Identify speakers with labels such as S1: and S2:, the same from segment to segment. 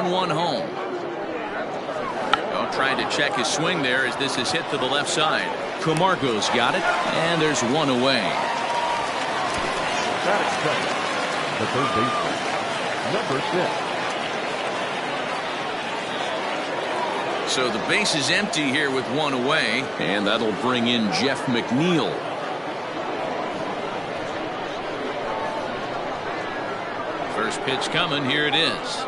S1: 1-1 home. Well, trying to check his swing there as this is hit to the left side. Camargo's got it, and there's one away.
S2: That is the third baseman, number 6.
S1: So the base is empty here with one away, and that'll bring in Jeff McNeil. First pitch coming. Here it is.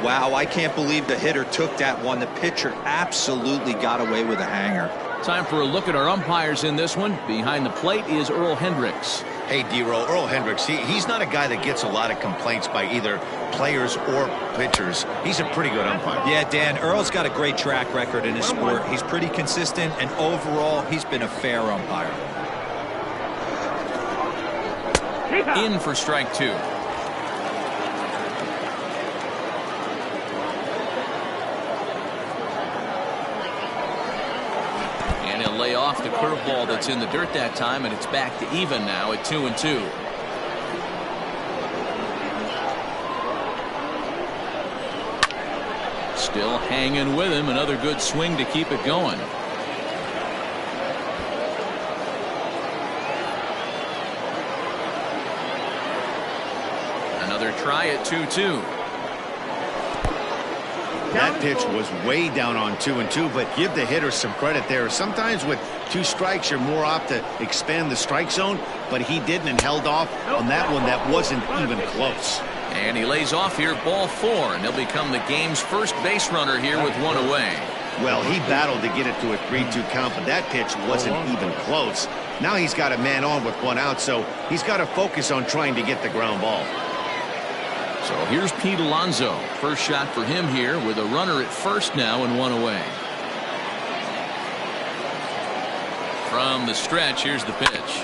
S3: Wow, I can't believe the hitter took that one. The pitcher absolutely got away with a hanger.
S1: Time for a look at our umpires in this one. Behind the plate is Earl Hendricks.
S4: Hey, D-Roll, Earl Hendricks, he's not a guy that gets a lot of complaints by either players or pitchers. He's a pretty good umpire.
S3: Yeah, Dan, Earl's got a great track record in his sport. He's pretty consistent, and overall, he's been a fair umpire.
S1: In for strike 2. And he'll lay off the curveball that's in the dirt that time, and it's back to even now at 2-2. Still hanging with him. Another good swing to keep it going. Another try at 2-2.
S4: That pitch was way down on 2-2, but give the hitter some credit there. Sometimes with 2 strikes, you're more apt to expand the strike zone, but he didn't and held off on that one that wasn't even close.
S1: And he lays off here, ball 4, and he'll become the game's first base runner here with one away.
S4: Well, he battled to get it to a 3-2 count, but that pitch wasn't even close. Now he's got a man on with 1 out, so he's got to focus on trying to get the ground ball.
S1: So here's Pete Alonso. First shot for him here with a runner at first now and 1 away. From the stretch, here's the pitch.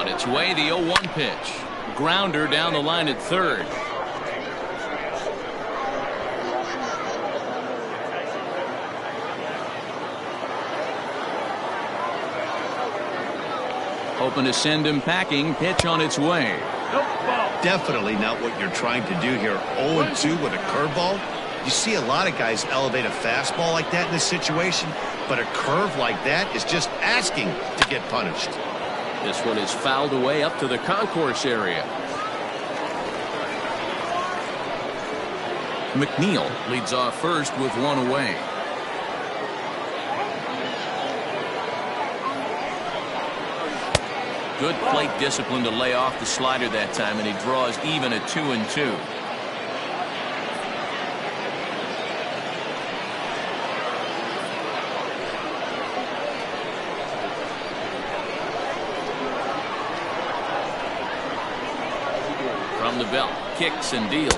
S1: Its way, the 0-1 pitch. Grounder down the line at third. Hoping to send him packing. Pitch on its way.
S4: Definitely not what you're trying to do here. 0-2 with a curveball. You see a lot of guys elevate a fastball like that in this situation, but a curve like that is just asking to get punished.
S1: This one is fouled away up to the concourse area. McNeil leads off first with 1 away. Good plate discipline to lay off the slider that time, and he draws even at 2-2. The belt, kicks and deals.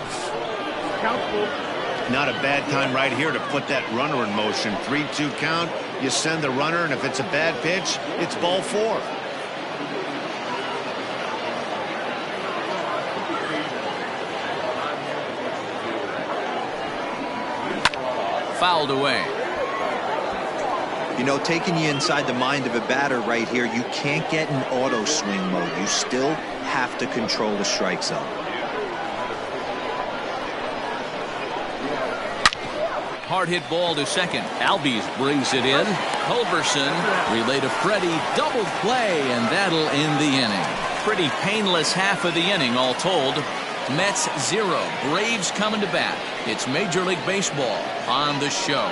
S4: Not a bad time right here to put that runner in motion. 3-2 count. You send the runner, and if it's a bad pitch, it's ball 4.
S1: Fouled away.
S3: You know, taking you inside the mind of a batter right here, you can't get in auto swing mode. You still have to control the strike zone.
S1: Hard hit ball to second. Albies brings it in. Culberson relay to Freddie. Double play, and that'll end the inning. Pretty painless half of the inning all told. Mets 0. Braves coming to bat. It's Major League Baseball on the show.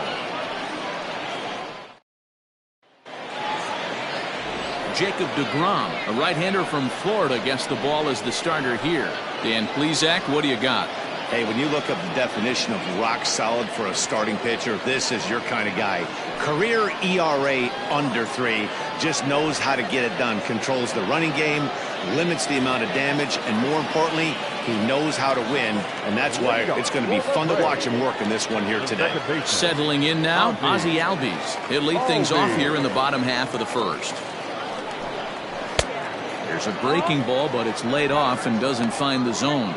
S1: Jacob Degrom, a right-hander from Florida, gets the ball as the starter here. Dan Plesac, what do you got?
S4: Hey, when you look up the definition of rock solid for a starting pitcher, this is your kind of guy. Career ERA under 3, just knows how to get it done. Controls the running game, limits the amount of damage, and more importantly, he knows how to win, and that's why it's going to be fun to watch him work in this one here today.
S1: Settling in now, Ozzie Albies. He'll lead things off here in the bottom half of the first. There's a breaking ball, but it's laid off and doesn't find the zone.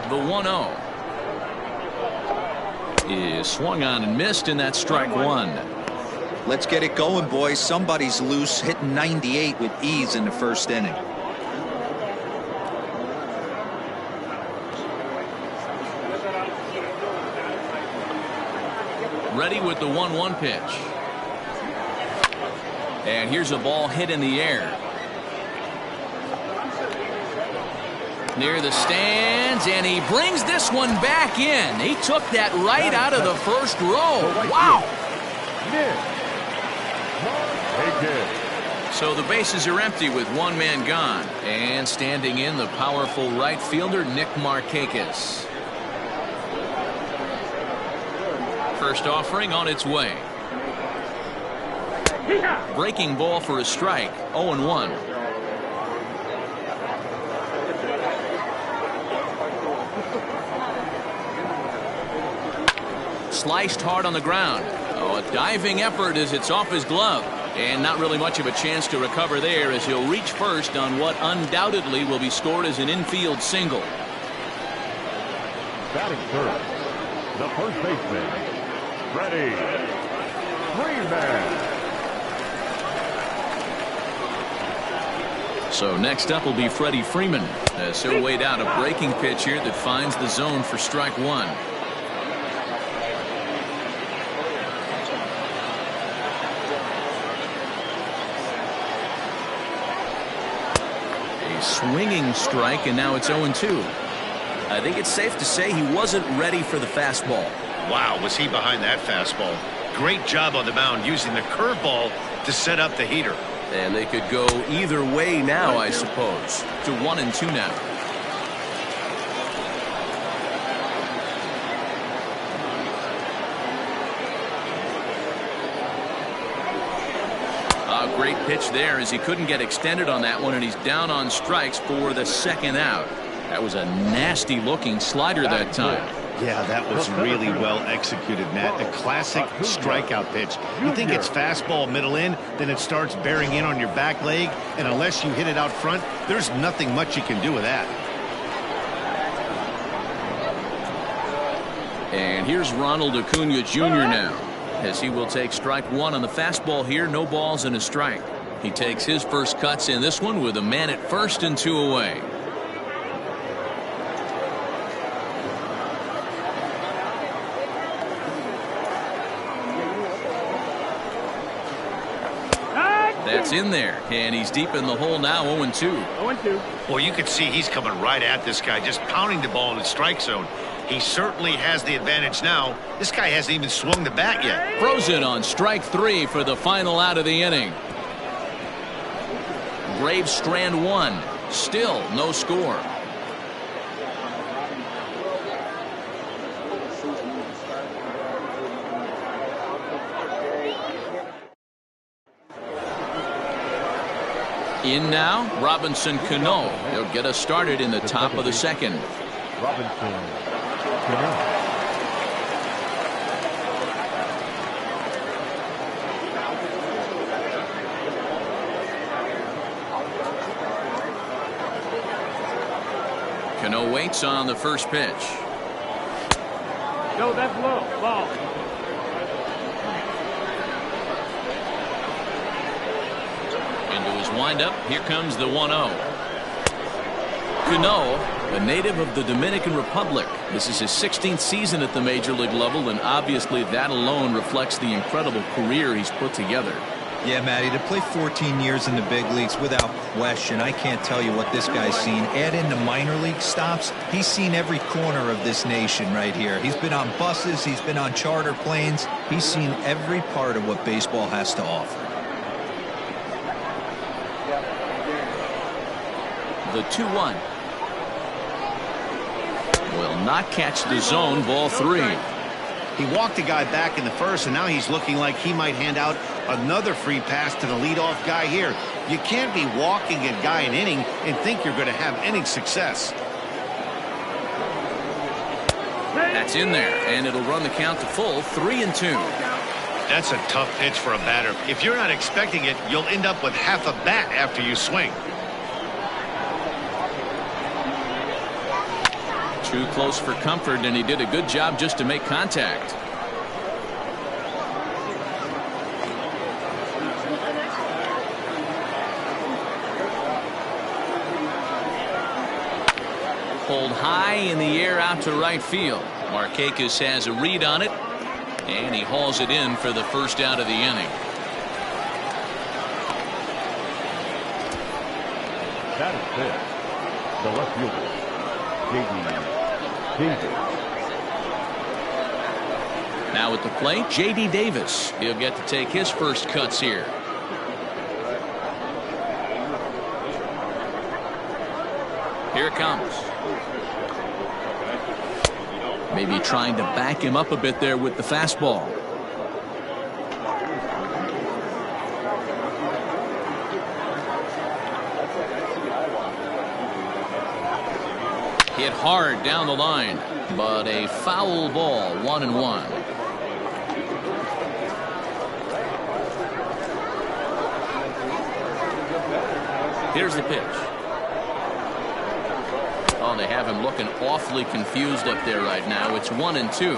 S1: The 1-0 is swung on and missed, and that's strike one.
S3: Let's get it going, boys. Somebody's loose, hitting 98 with ease in the first inning.
S1: Ready with the 1-1 pitch. And here's a ball hit in the air. Near the stands, and he brings this one back in. He took that right out of the first row. Wow. So the bases are empty with one man gone. And standing in, the powerful right fielder, Nick Markakis. First offering on its way. Breaking ball for a strike. 0-1. Sliced hard on the ground. Oh, a diving effort as it's off his glove. And not really much of a chance to recover there as he'll reach first on what undoubtedly will be scored as an infield single.
S2: Batting third, the first baseman, Freddie Freeman.
S1: So next up will be Freddie Freeman as he'll wait out a breaking pitch here that finds the zone for strike one. Swinging strike, and now it's 0-2. I think it's safe to say he wasn't ready for the fastball.
S4: Wow, was he behind that fastball. Great job on the mound using the curveball to set up the heater.
S1: And they could go either way now, I suppose. To 1-2 now. Great pitch there as he couldn't get extended on that one, and he's down on strikes for the second out. That was a nasty looking slider that time.
S4: Yeah, that was really well executed, Matt. A classic strikeout pitch. You think it's fastball middle in, then it starts bearing in on your back leg, and unless you hit it out front, there's nothing much you can do with that.
S1: And here's Ronald Acuna Jr. now, as he will take strike one on the fastball here. No balls and a strike. He takes his first cuts in this one with a man at first and 2 away. That's in there, and he's deep in the hole now. 0-2.
S4: 0-2. Well, you can see he's coming right at this guy, just pounding the ball in the strike zone. He certainly has the advantage now. This guy hasn't even swung the bat yet.
S1: Frozen on strike 3 for the final out of the inning. Braves strand one. Still no score. In now, Robinson Cano. He'll get us started in the top of the second.
S2: Robinson Cano.
S1: Cano waits on the first pitch.
S5: No, that's low. Ball.
S1: Into his windup. Here comes the 1-0. Cano, a native of the Dominican Republic. This is his 16th season at the major league level, and obviously that alone reflects the incredible career he's put together.
S3: Yeah, Matty, to play 14 years in the big leagues without question, I can't tell you what this guy's seen. Add in the minor league stops, he's seen every corner of this nation right here. He's been on buses, he's been on charter planes, he's seen every part of what baseball has to offer. The 2-1.
S1: will not catch the zone. Ball 3.
S4: He walked a guy back in the first, and now he's looking like he might hand out another free pass to the leadoff guy here. You can't be walking a guy an inning and think you're going to have any success.
S1: That's in there, and it'll run the count to full. 3-2.
S4: That's a tough pitch for a batter. If you're not expecting it, you'll end up with half a bat after you swing.
S1: Too close for comfort, and he did a good job just to make contact. Pulled high in the air out to right field. Markakis has a read on it, and he hauls it in for the first out of the inning.
S2: That is it. The left fielder, J.D. Davis.
S1: Now at the plate, J.D. Davis. He'll get to take his first cuts here. Here it comes. Maybe trying to back him up a bit there with the fastball. Hit hard down the line, but a foul ball. 1-1. Here's the pitch. Oh, they have him looking awfully confused up there right now. It's 1-2.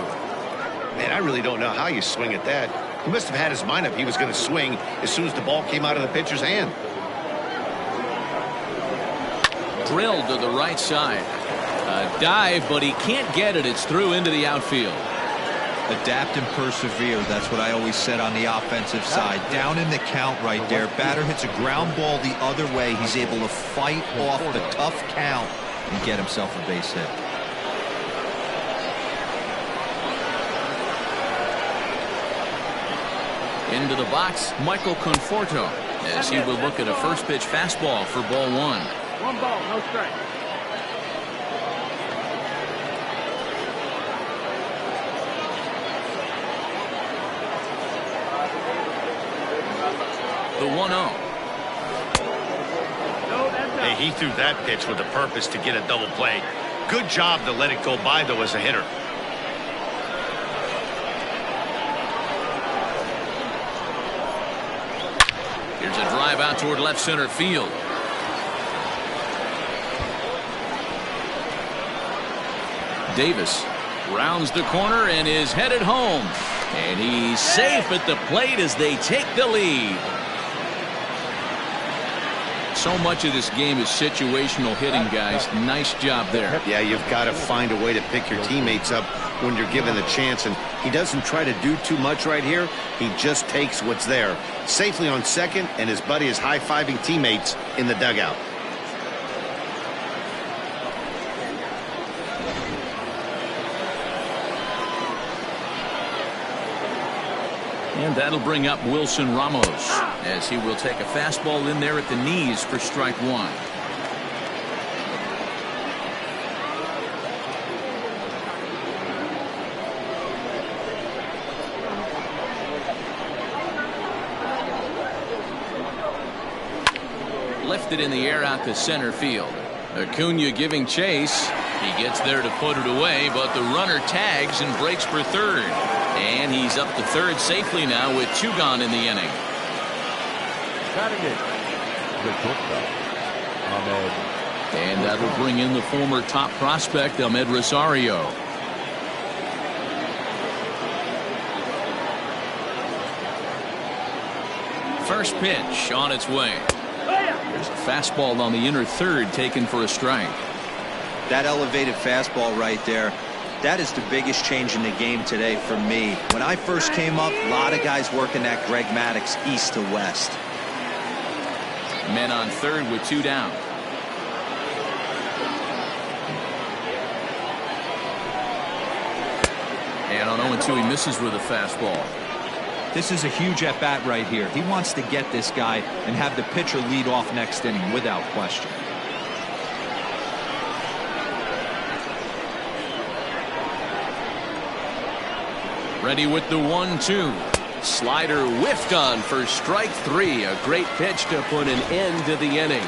S4: Man, I really don't know how you swing at that. He must have had his mind up he was going to swing as soon as the ball came out of the pitcher's hand.
S1: Drilled to the right side. A dive, but he can't get it. It's through into the outfield.
S3: Adapt and persevere. That's what I always said on the offensive side. Down in the count right there. Batter hits a ground ball the other way. He's able to fight off the tough count and get himself a base hit.
S1: Into the box, Michael Conforto, as he will look at a first pitch fastball for ball 1.
S5: 1 ball, no strike.
S1: The 1-0.
S4: Hey, he threw that pitch with a purpose to get a double play. Good job to let it go by, though, as a hitter.
S1: Here's a drive out toward left center field. Davis rounds the corner and is headed home. And he's safe at the plate as they take the lead. So much of this game is situational hitting, guys. Nice job there.
S4: Yeah, you've got to find a way to pick your teammates up when you're given the chance, and he doesn't try to do too much right here. He just takes what's there. Safely on second, and his buddy is high-fiving teammates in the dugout.
S1: And that'll bring up Wilson Ramos, as he will take a fastball in there at the knees for strike 1. Lifted in the air out to center field. Acuna giving chase. He gets there to put it away, but the runner tags and breaks for third. And he's up to third safely now with 2 gone in the inning.
S2: Batting it, the shortstop, Ahmed.
S1: And that'll bring in the former top prospect, Ahmed Rosario. First pitch on its way. There's a fastball on the inner third taken for a strike.
S3: That elevated fastball right there, that is the biggest change in the game today for me. When I first came up, a lot of guys working that Greg Maddux east to west.
S1: Men on third with 2 down. And on 0-2, he misses with a fastball.
S3: This is a huge at-bat right here. He wants to get this guy and have the pitcher lead off next inning without question.
S1: Ready with the 1-2. Slider whiffed on for strike 3. A great pitch to put an end to the inning.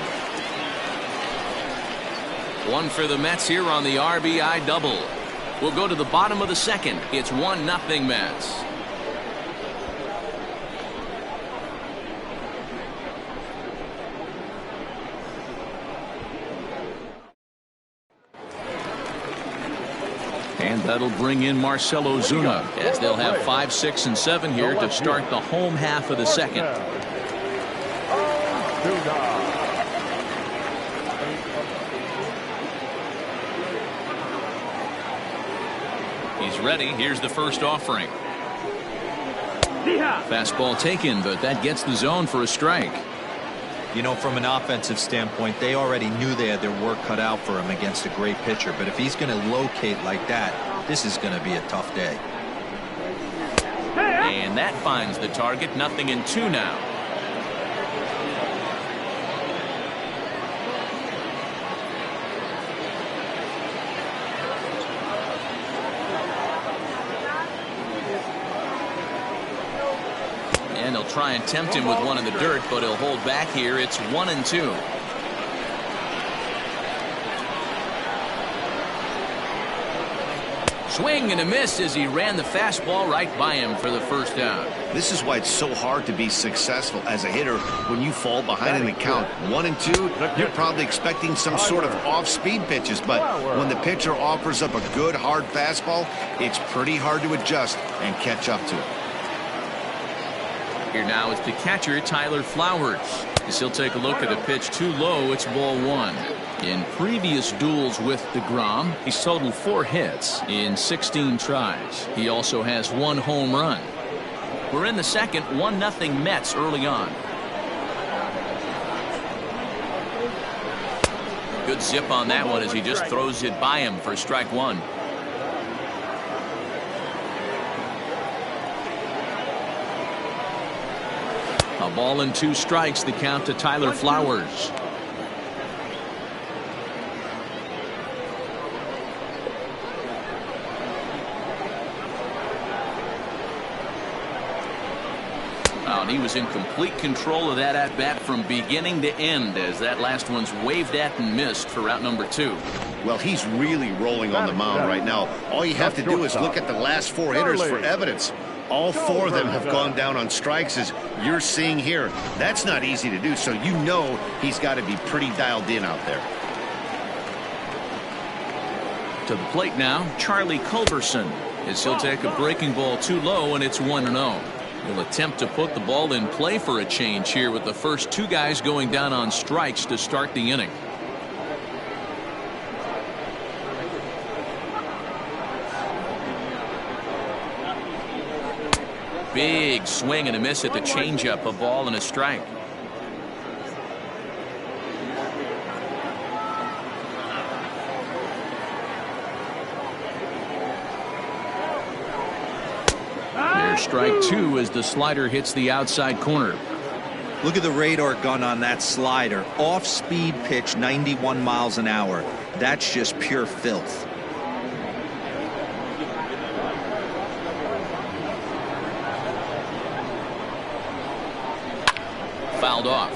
S1: One for the Mets here on the RBI double. We'll go to the bottom of the second. It's 1-0 Mets. And that'll bring in Marcell Ozuna, as they'll have 5, 6, and 7 here to start the home half of the second. He's ready. Here's the first offering. Fastball taken, but that gets the zone for a strike.
S3: You know, from an offensive standpoint, they already knew they had their work cut out for him against a great pitcher. But if he's going to locate like that, this is going to be a tough day.
S1: And that finds the target. 0-2 now. And they'll try and tempt him with one in the dirt, but he'll hold back here. It's 1-2. Swing and a miss as he ran the fastball right by him for the first down.
S4: This is why it's so hard to be successful as a hitter when you fall behind in the count. 1-2, you're probably expecting some sort of off-speed pitches, but when the pitcher offers up a good hard fastball, it's pretty hard to adjust and catch up to it.
S1: Here now is the catcher, Tyler Flowers. As he'll take a look at a pitch too low, it's ball 1. In previous duels with Degrom, he's totaled 4 hits in 16 tries. He also has 1 home run. We're in the second, 1-0 Mets early on. Good zip on that one as he just throws it by him for strike 1. A ball and 2 strikes, the count to Tyler Flowers. And he was in complete control of that at-bat from beginning to end, as that last one's waved at and missed for out number 2.
S4: Well, he's really rolling on the mound right now. All you have to do is look at the last 4 hitters for evidence. All 4 of them have gone down on strikes, as you're seeing here. That's not easy to do, so you know he's got to be pretty dialed in out there.
S1: To the plate now, Charlie Culberson, as he'll take a breaking ball too low, and it's 1-0. He'll attempt to put the ball in play for a change here with the first 2 guys going down on strikes to start the inning. Big swing and a miss at the changeup, a ball and a strike. There's strike 2 as the slider hits the outside corner.
S3: Look at the radar gun on that slider. Off-speed pitch, 91 miles an hour. That's just pure filth.
S1: Fouled off.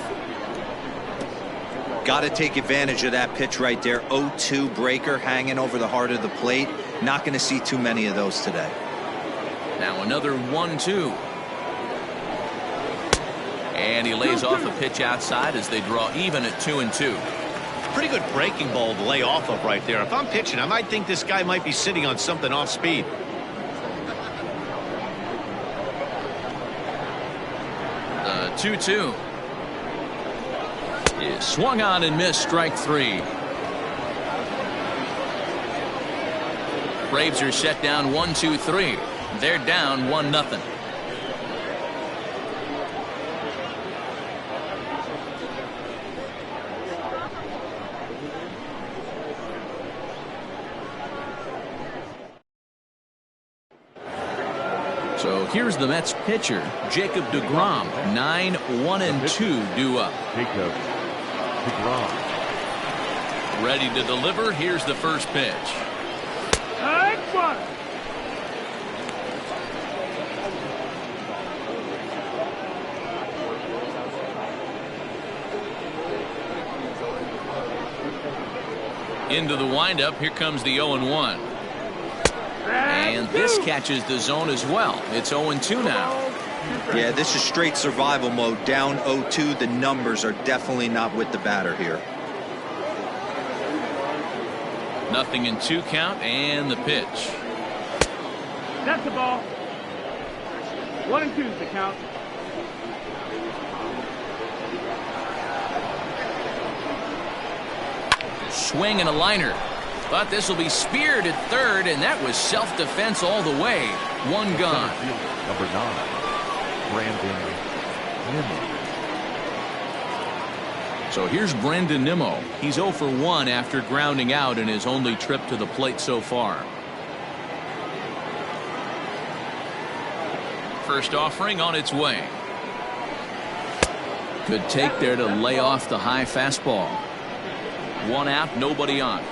S3: Got to take advantage of that pitch right there. 0-2 breaker hanging over the heart of the plate. Not going to see too many of those today.
S1: Now another 1-2. And he lays off a pitch outside as they draw even at 2-2.
S4: Pretty good breaking ball to lay off of right there. If I'm pitching, I might think this guy might be sitting on something off speed.
S1: The 2-2 is swung on and missed, strike 3. Braves are set down 1-2-3. They're down 1-0. So here's the Mets pitcher, Jacob Degrom. 9-1-2 due up.
S2: Jacob Degrom.
S1: Ready to deliver. Here's the first pitch. Into the windup. Here comes the 0-1. And this catches the zone as well. It's 0-2 now.
S3: Yeah, this is straight survival mode. Down 0-2. The numbers are definitely not with the batter here.
S1: 0-2 count, and the pitch.
S5: That's the ball. 1-2 is the count.
S1: Swing and a liner. But this will be speared at third, and that was self-defense all the way. One gone.
S2: Number 9, Brandon Nimmo.
S1: So here's Brandon Nimmo. He's 0 for 1 after grounding out in his only trip to the plate so far. First offering on its way. Good take there to lay off the high fastball. 1 out, nobody on.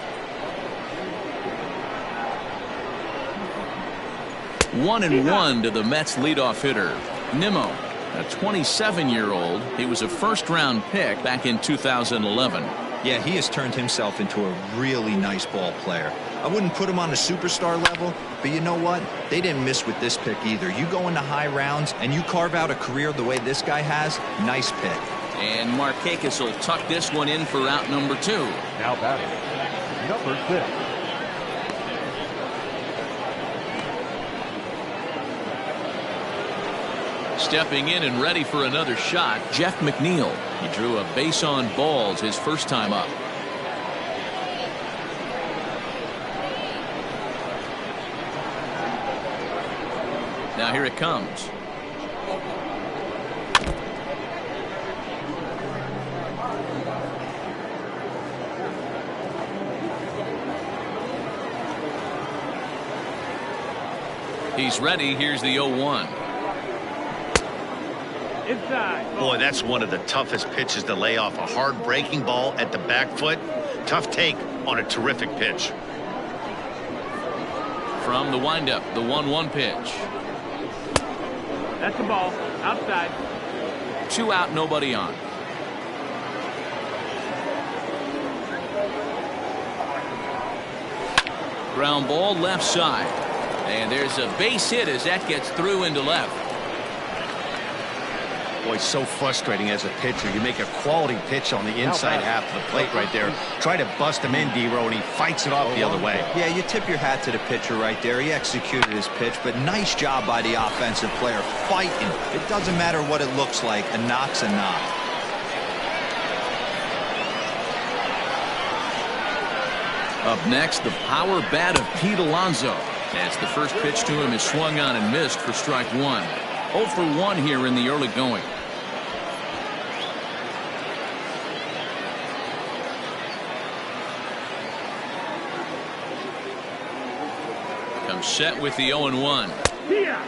S1: 1-1 to the Mets leadoff hitter. Nimmo, a 27-year-old. He was a first-round pick back in 2011.
S3: Yeah, he has turned himself into a really nice ball player. I wouldn't put him on a superstar level, but you know what? They didn't miss with this pick either. You go into high rounds and you carve out a career the way this guy has. Nice pick.
S1: And Markakis will tuck this one in for out number 2.
S2: Now batting, number 6.
S1: Stepping in and ready for another shot, Jeff McNeil. He drew a base on balls his first time up. Now here it comes. He's ready. Here's the 0-1.
S5: Inside.
S4: Boy, that's one of the toughest pitches to lay off. A hard breaking ball at the back foot. Tough take on a terrific pitch.
S1: From the windup, the 1-1 pitch.
S5: That's the ball. Outside.
S1: 2 out, nobody on. Ground ball left side. And there's a base hit as that gets through into left.
S4: Boy, it's so frustrating as a pitcher. You make a quality pitch on the inside half of the plate right there. Try to bust him in, D-Row, and he fights it off the other way.
S3: Yeah, you tip your hat to the pitcher right there. He executed his pitch, but nice job by the offensive player fighting. It doesn't matter what it looks like. A knock's a knock.
S1: Up next, the power bat of Pete Alonso. As the first pitch to him is swung on and missed for strike 1. 0 for 1 here in the early going. Comes set with the 0-1.
S5: Here.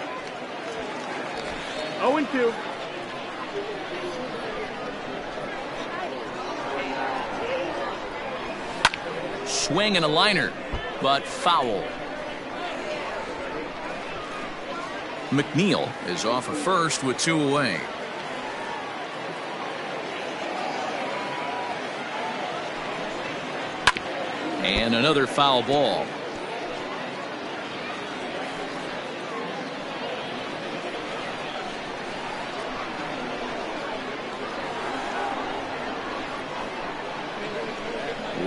S5: 0-2.
S1: Swing and a liner, but foul. McNeil is off of first with 2 away. And another foul ball.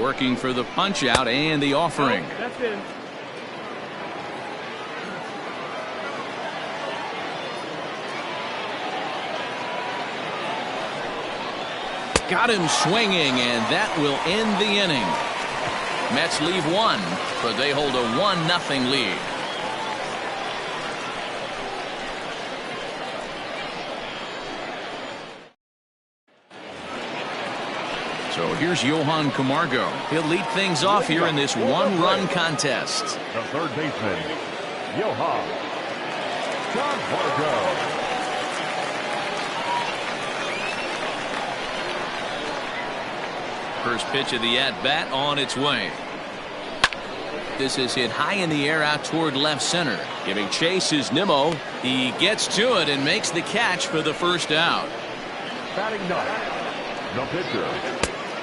S1: Working for the punch out and the offering.
S5: Oh, that's in.
S1: Got him swinging, and that will end the inning. Mets leave 1, but they hold a 1-0 lead. So here's Johan Camargo. He'll lead things off here in this 1-run contest.
S2: The third baseman, Johan Camargo.
S1: First pitch of the at-bat on its way. This is hit high in the air out toward left center. Giving chase is Nimmo. He gets to it and makes the catch for the first out.
S2: Batting ninth, the pitcher,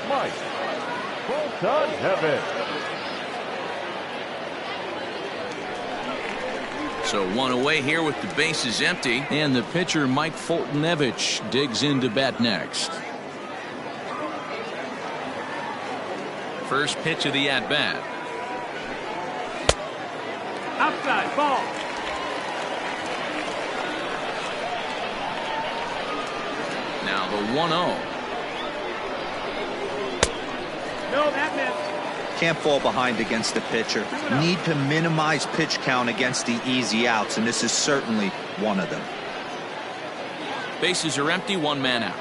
S2: Mike Fulton Heaven.
S1: So one away here with the bases empty, and the pitcher Mike Fultonevich digs into bat next. First pitch of the at-bat.
S5: Outside ball.
S1: Now the 1-0.
S5: No, that missed.
S3: Can't fall behind against the pitcher. Need to minimize pitch count against the easy outs, and this is certainly one of them.
S1: Bases are empty, one man out.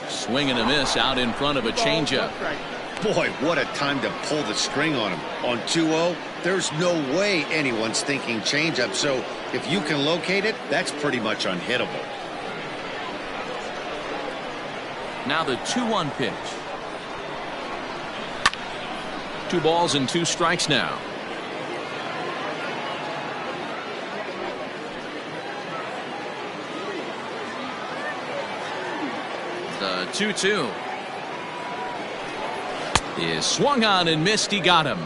S1: Swing and a miss out in front of a changeup.
S4: Boy, what a time to pull the string on him. On 2-0, there's no way anyone's thinking changeup, so if you can locate it, that's pretty much unhittable.
S1: Now the 2-1 pitch. 2 balls and 2 strikes now. The 2-2 is swung on and missed. He got him.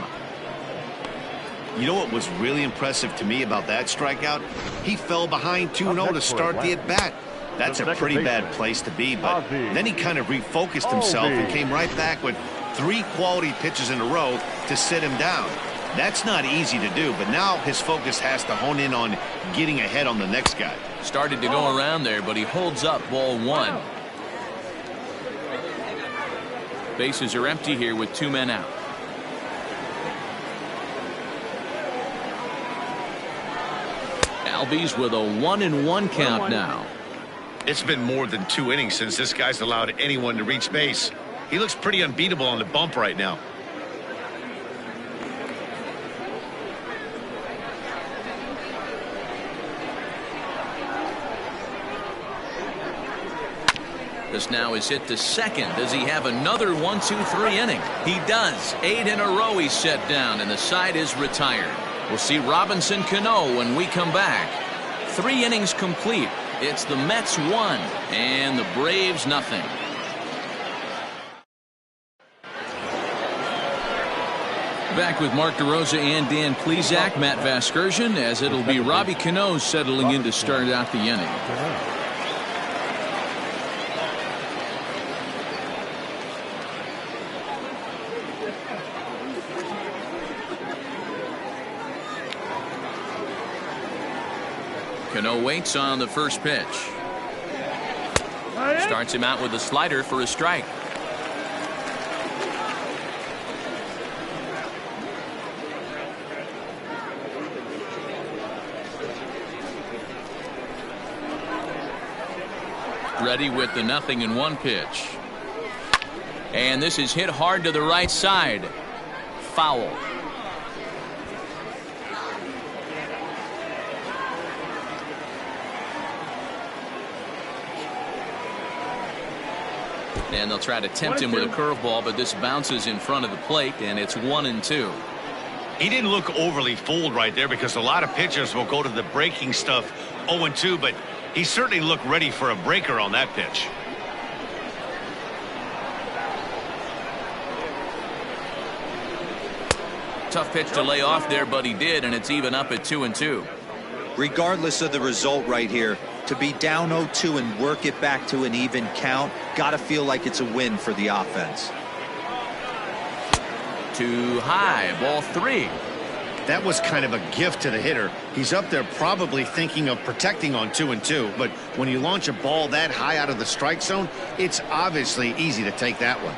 S4: You know what was really impressive to me about that strikeout? He fell behind 2-0 to start the at-bat. That's a pretty bad place to be, but then he kind of refocused himself and came right back with 3 quality pitches in a row to sit him down. That's not easy to do, but now his focus has to hone in on getting ahead on the next guy.
S1: Started to go around there, but he holds up. Ball 1. Bases are empty here with 2 men out. Albies with a 1-1 count now.
S4: It's been more than 2 innings since this guy's allowed anyone to reach base. He looks pretty unbeatable on the bump right now.
S1: This now is hit to second. Does he have another 1-2-3 inning? He does. 8 in a row he's set down, and the side is retired. We'll see Robinson Cano when we come back. 3 innings complete. It's the Mets 1 and the Braves nothing. Back with Mark DeRosa and Dan Plesac, Matt Vasgersian, as it'll be Robbie Cano settling in to start out the inning. Cano waits on the first pitch. Starts him out with a slider for a strike. Ready with the 0-1 pitch. And this is hit hard to the right side. Foul. And they'll try to tempt him with a curveball, but this bounces in front of the plate, and it's 1-2.
S4: He didn't look overly fooled right there because a lot of pitchers will go to the breaking stuff 0-2, but he certainly looked ready for a breaker on that pitch.
S1: Tough pitch to lay off there, but he did, and it's even up at 2-2.
S3: Regardless of the result right here, to be down 0-2 and work it back to an even count, gotta feel like it's a win for the offense.
S1: Too high, ball 3.
S4: That was kind of a gift to the hitter. He's up there probably thinking of protecting on 2-2, but when you launch a ball that high out of the strike zone, it's obviously easy to take that one.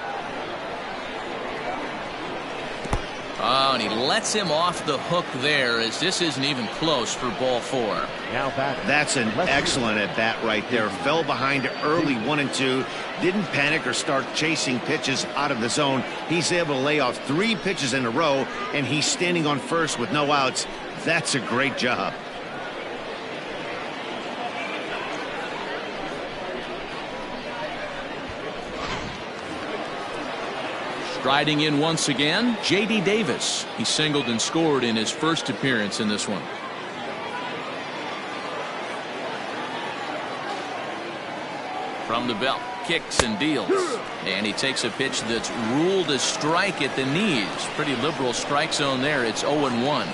S1: Oh, and he lets him off the hook there, as this isn't even close for ball 4.
S2: Now
S4: that's an excellent at bat right there. Fell behind early 1-2, didn't panic or start chasing pitches out of the zone. He's able to lay off 3 pitches in a row, and he's standing on first with no outs. That's a great job.
S1: Striding in once again, J.D. Davis. He singled and scored in his first appearance in this one. From the belt, kicks and deals. And he takes a pitch that's ruled a strike at the knees. Pretty liberal strike zone there. It's 0-1.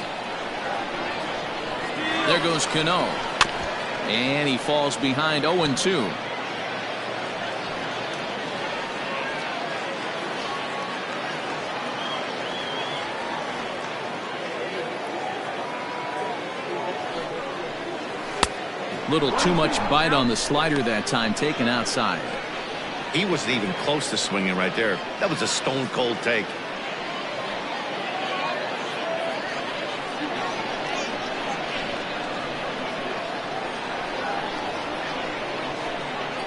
S1: There goes Cano. And he falls behind 0-2. Little too much bite on the slider that time, taken outside.
S4: He wasn't even close to swinging right there. That was a stone cold take.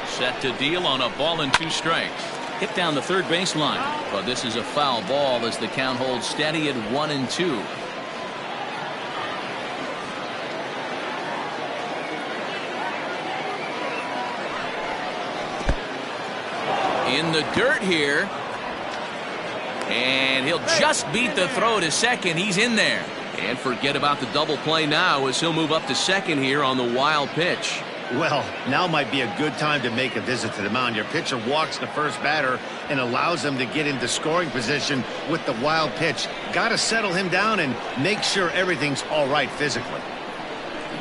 S1: Set to deal on a ball and 2 strikes. Hit down the third baseline, but this is a foul ball as the count holds steady at 1-2. In the dirt here, and he'll just beat the throw to second. He's in there, and forget about the double play now as he'll move up to second here on the wild pitch.
S4: Well, now might be a good time to make a visit to the mound. Your pitcher walks the first batter and allows him to get into scoring position with the wild pitch. Got to settle him down and make sure everything's all right physically.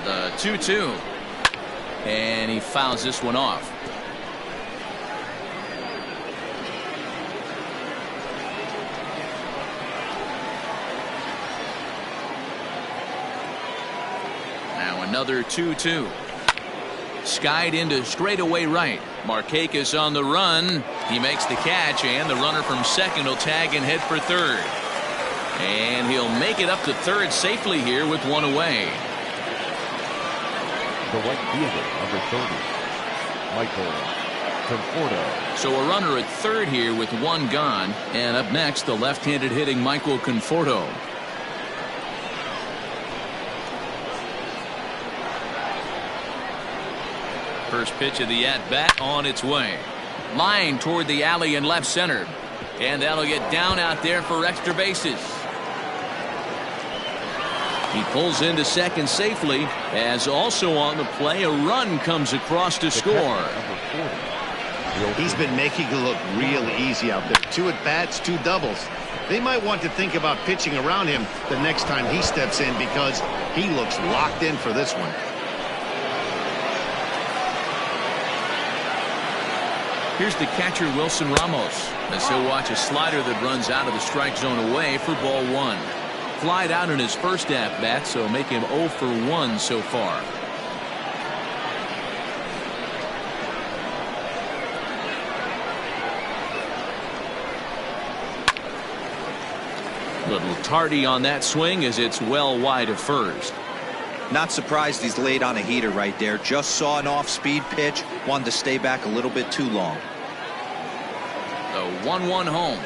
S1: The 2-2, and he fouls this one off. Another 2-2. Skied into straightaway right. Markakis on the run. He makes the catch, and the runner from second will tag and head for third. And he'll make it up to third safely here with one away.
S2: The right fielder, number 30, Michael Conforto.
S1: So a runner at third here with one gone. And up next, the left-handed hitting Michael Conforto. First pitch of the at-bat on its way. Line toward the alley in left center. And that'll get down out there for extra bases. He pulls into second safely, as also on the play a run comes across to score.
S4: He's been making it look real easy out there. 2 at-bats, 2 doubles. They might want to think about pitching around him the next time he steps in because he looks locked in for this one.
S1: Here's the catcher, Wilson Ramos, as he'll watch a slider that runs out of the strike zone away for ball 1. Flied out in his first at-bat, so make him 0 for 1 so far. Little tardy on that swing as it's well wide of first.
S3: Not surprised he's laid on a heater right there. Just saw an off-speed pitch. Wanted to stay back a little bit too long.
S1: The 1-1 home.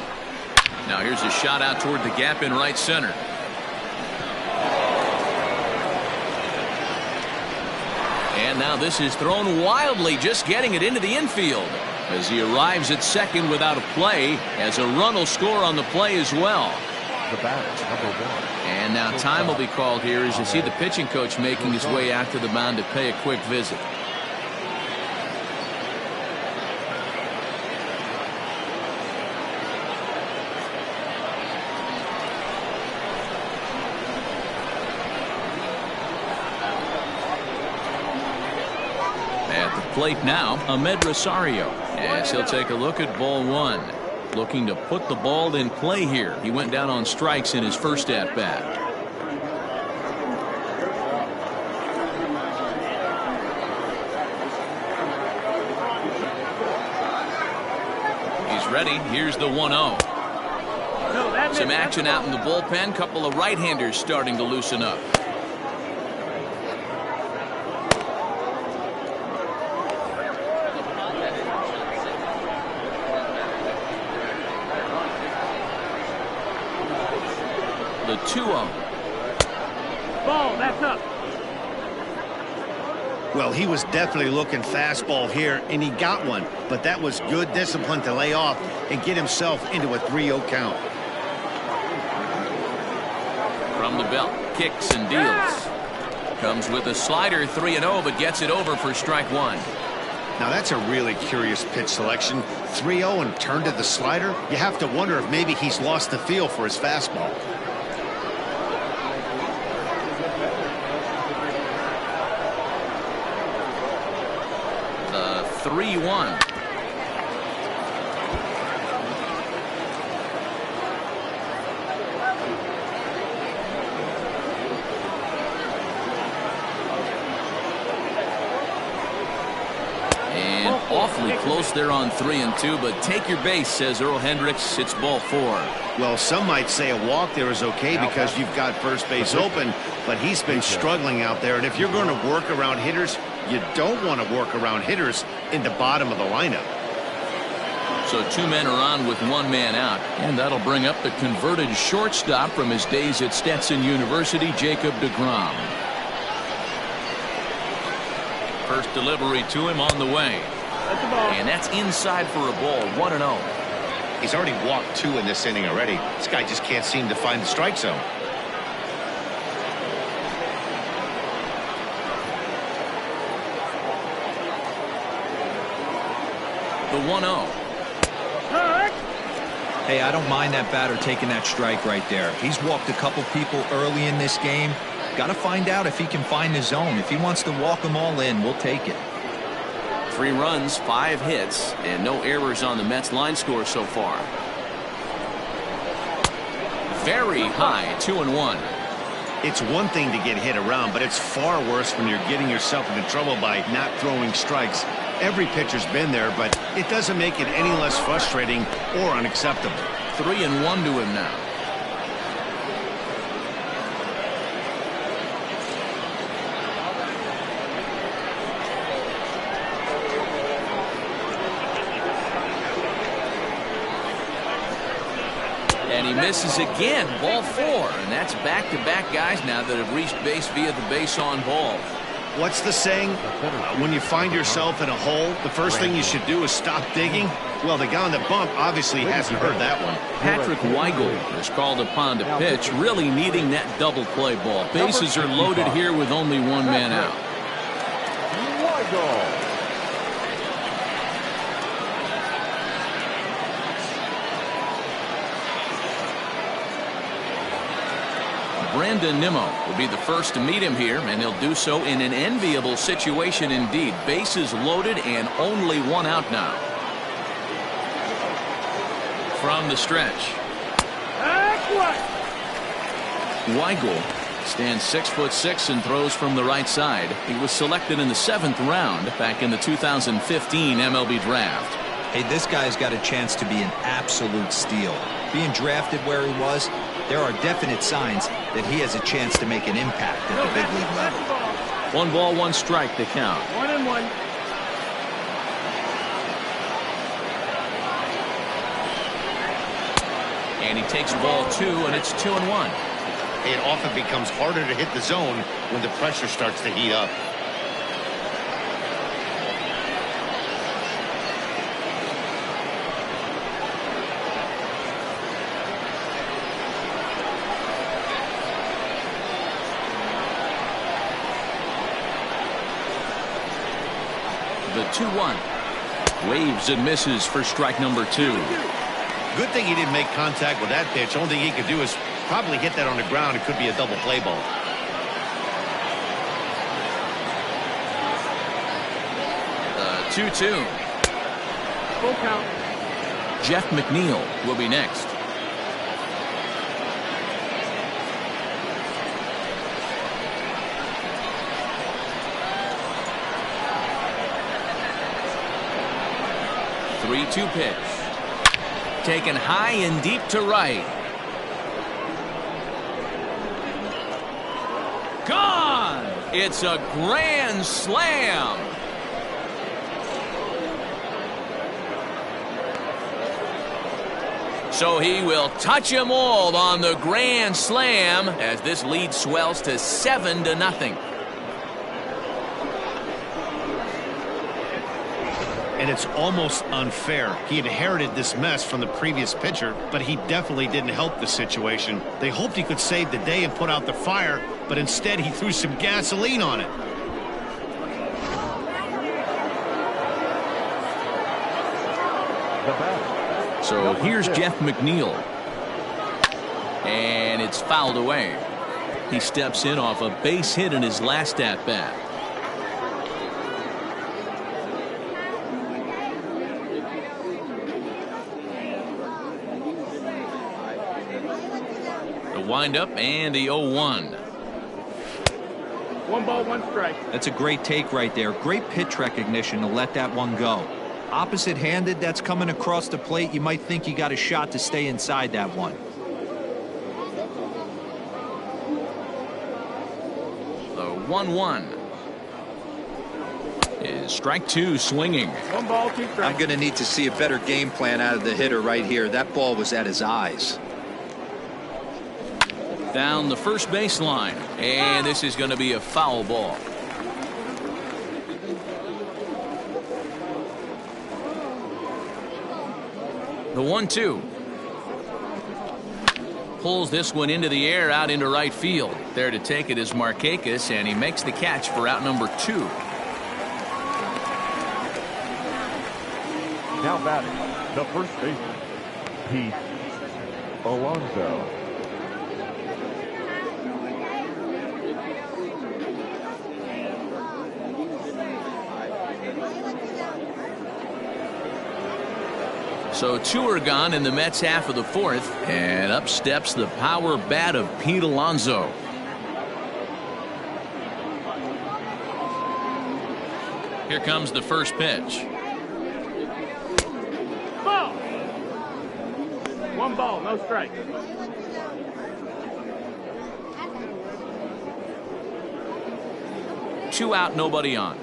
S1: Now here's a shot out toward the gap in right center. And now this is thrown wildly, just getting it into the infield as he arrives at second without a play, as a run will score on the play as well.
S2: The batter, number 1.
S1: And now time will be called here as you see the pitching coach making his way out to the mound to pay a quick visit. At the plate now, Ahmed Rosario, as he'll take a look at ball 1. Looking to put the ball in play here. He went down on strikes in his first at-bat. He's ready. Here's the 1-0. Some action out in the bullpen. Couple of right-handers starting to loosen up. The 2-0.
S5: Ball, that's up.
S4: Well, he was definitely looking fastball here, and he got one. But that was good discipline to lay off and get himself into a 3-0 count.
S1: From the belt, kicks and deals. Comes with a slider, 3-0, but gets it over for strike 1.
S4: Now that's a really curious pitch selection. 3-0 and turned to the slider. You have to wonder if maybe he's lost the feel for his fastball.
S1: The 3-1. Awfully close there on 3-2, but take your base, says Earl Hendricks. It's ball 4.
S4: Well, some might say a walk there is okay because you've got first base open, but he's been struggling out there. And if you're going to work around hitters, you don't want to work around hitters in the bottom of the lineup.
S1: So 2 men are on with 1 man out, and that'll bring up the converted shortstop from his days at Stetson University, Jacob Degrom. First delivery to him on the way. And that's inside for a ball. 1-0.
S4: He's already walked 2 in this inning already. This guy just can't seem to find the strike zone.
S1: The 1-0.
S3: Hey, I don't mind that batter taking that strike right there. He's walked a couple people early in this game. Got to find out if he can find the zone. If he wants to walk them all in, we'll take it.
S1: 3 runs, 5 hits, and no errors on the Mets line score so far. Very high, 2-1.
S4: It's one thing to get hit around, but it's far worse when you're getting yourself into trouble by not throwing strikes. Every pitcher's been there, but it doesn't make it any less frustrating or unacceptable.
S1: 3-1 to him now. And he misses again. Ball 4. And that's back-to-back guys now that have reached base via the base on ball.
S4: What's the saying? When you find yourself in a hole, the first thing you should do is stop digging. Well, the guy on the bump obviously hasn't heard that one.
S1: Patrick Weigel is called upon to pitch, really needing that double play ball. Bases are loaded here with only 1 man out.
S2: Weigel.
S1: Brandon Nimmo will be the first to meet him here, and he'll do so in an enviable situation indeed. Bases loaded and only 1 out now. From the stretch. Weigel stands 6'6" and throws from the right side. He was selected in the 7th round back in the 2015 MLB draft.
S3: Hey, this guy's got a chance to be an absolute steal. Being drafted where he was, there are definite signs that he has a chance to make an impact at the big league level.
S1: 1 ball, 1 strike to count.
S5: 1-1.
S1: And he takes ball 2, and it's 2-1.
S4: It often becomes harder to hit the zone when the pressure starts to heat up.
S1: The 2-1. Waves and misses for strike number 2.
S4: Good thing he didn't make contact with that pitch. Only thing he could do is probably hit that on the ground. It could be a double play ball.
S1: The 2-2.
S5: Full count.
S1: Jeff McNeil will be next. The 3-2 pitch. Taken high and deep to right. Gone! It's a grand slam. So he will touch them all on the grand slam as this lead swells to 7-0.
S4: And it's almost unfair. He inherited this mess from the previous pitcher, but he definitely didn't help the situation. They hoped he could save the day and put out the fire, but instead he threw some gasoline on it.
S2: The batter.
S1: So here's Jeff McNeil. And it's fouled away. He steps in off a base hit in his last at bat. The windup and the 0-1.
S5: 1 ball, 1 strike.
S3: That's a great take right there. Great pitch recognition to let that one go. Opposite handed, that's coming across the plate. You might think you got a shot to stay inside that one.
S1: The 1-1 is strike 2 swinging.
S5: 1 ball, 2 strikes.
S3: I'm going to need to see a better game plan out of the hitter right here. That ball was at his eyes.
S1: Down the first baseline, and this is going to be a foul ball. The 1-2 pulls this one into the air out into right field. There to take it is Markakis, and he makes the catch for out number 2.
S2: Now batting, the first baseman, Pete Alonso.
S1: So 2 are gone in the Mets half of the 4th, and up steps the power bat of Pete Alonso. Here comes the first pitch.
S5: Ball. 1 ball, no strike.
S1: Two out, nobody on.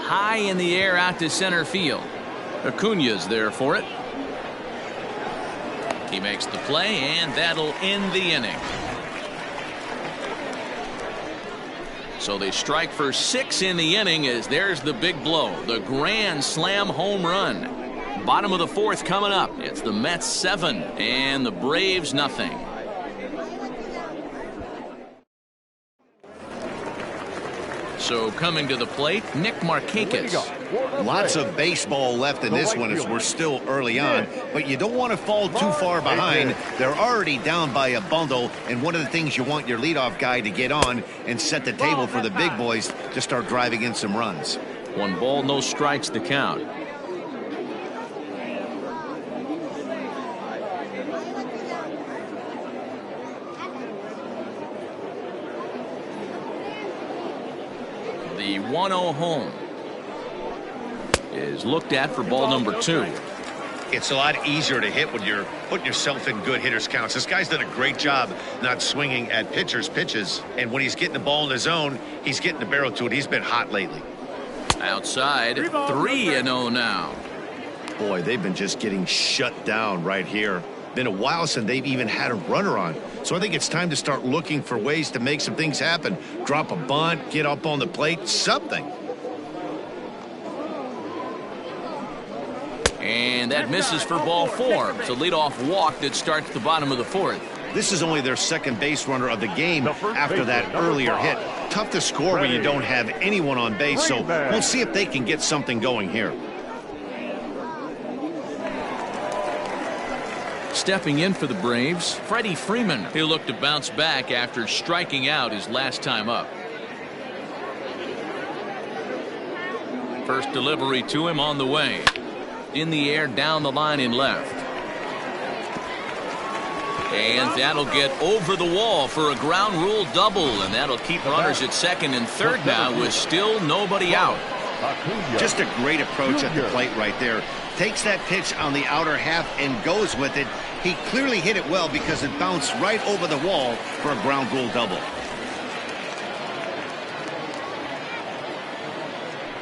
S1: High in the air out to center field. Acuna's there for it. He makes the play, and that'll end the inning. So they strike for 6 in the inning as there's the big blow. The grand slam home run. Bottom of the 4th coming up. It's the Mets 7 and the Braves nothing. So coming to the plate, Nick Markakis.
S4: Lots of baseball left in this one as we're still early on, but you don't want to fall too far behind. They're already down by a bundle, and one of the things you want your leadoff guy to get on and set the table for the big boys to start driving in some runs.
S1: 1 ball, no strikes to count. The 1-0 home is looked at for ball number 2.
S4: It's a lot easier to hit when you're putting yourself in good hitters counts. This guy's done a great job not swinging at pitchers' pitches, and when he's getting the ball in his zone, he's getting the barrel to it. He's been hot lately.
S1: Outside, 3-0 now.
S4: Boy, they've been just getting shut down right here. Been a while since they've even had a runner on. So I think it's time to start looking for ways to make some things happen. Drop a bunt, get up on the plate, something.
S1: And that misses for ball 4. It's a leadoff walk that starts the bottom of the 4th.
S4: This is only their second base runner of the game after that earlier hit. Tough to score when you don't have anyone on base, so we'll see if they can get something going here.
S1: Stepping in for the Braves, Freddie Freeman. He'll look to bounce back after striking out his last time up. First delivery to him on the way. In the air, down the line in left. And that'll get over the wall for a ground rule double, and that'll keep runners at second and third now with still nobody out.
S4: Just a great approach at the plate right there. Takes that pitch on the outer half and goes with it. He clearly hit it well because it bounced right over the wall for a ground rule double.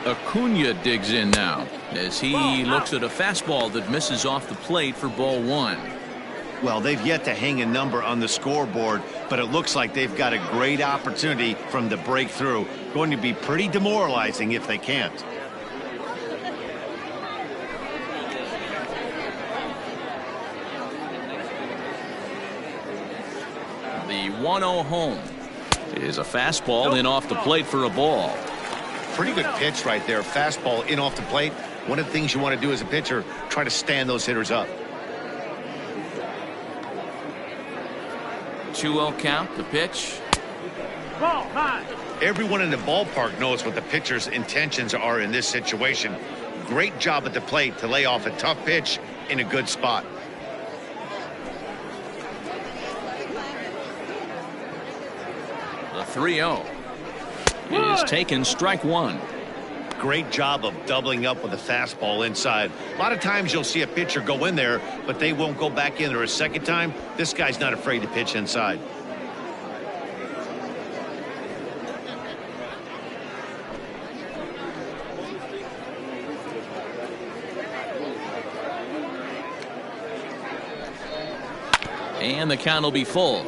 S1: Acuna digs in now as he looks at a fastball that misses off the plate for ball 1.
S4: Well, they've yet to hang a number on the scoreboard, but it looks like they've got a great opportunity from the breakthrough. Going to be pretty demoralizing if they can't.
S1: The 1-0 home. is a fastball in off the plate for a ball.
S4: Pretty good pitch right there. Fastball in off the plate. One of the things you want to do as a pitcher, try to stand those hitters up.
S1: 2-0 count, the pitch.
S5: Ball high.
S4: Everyone in the ballpark knows what the pitcher's intentions are in this situation. Great job at the plate to lay off a tough pitch in a good spot.
S1: The 3-0 is taken, strike one.
S4: Great job of doubling up with a fastball inside. A lot of times you'll see a pitcher go in there, but they won't go back in there a second time. This guy's not afraid to pitch inside.
S1: And the count will be full.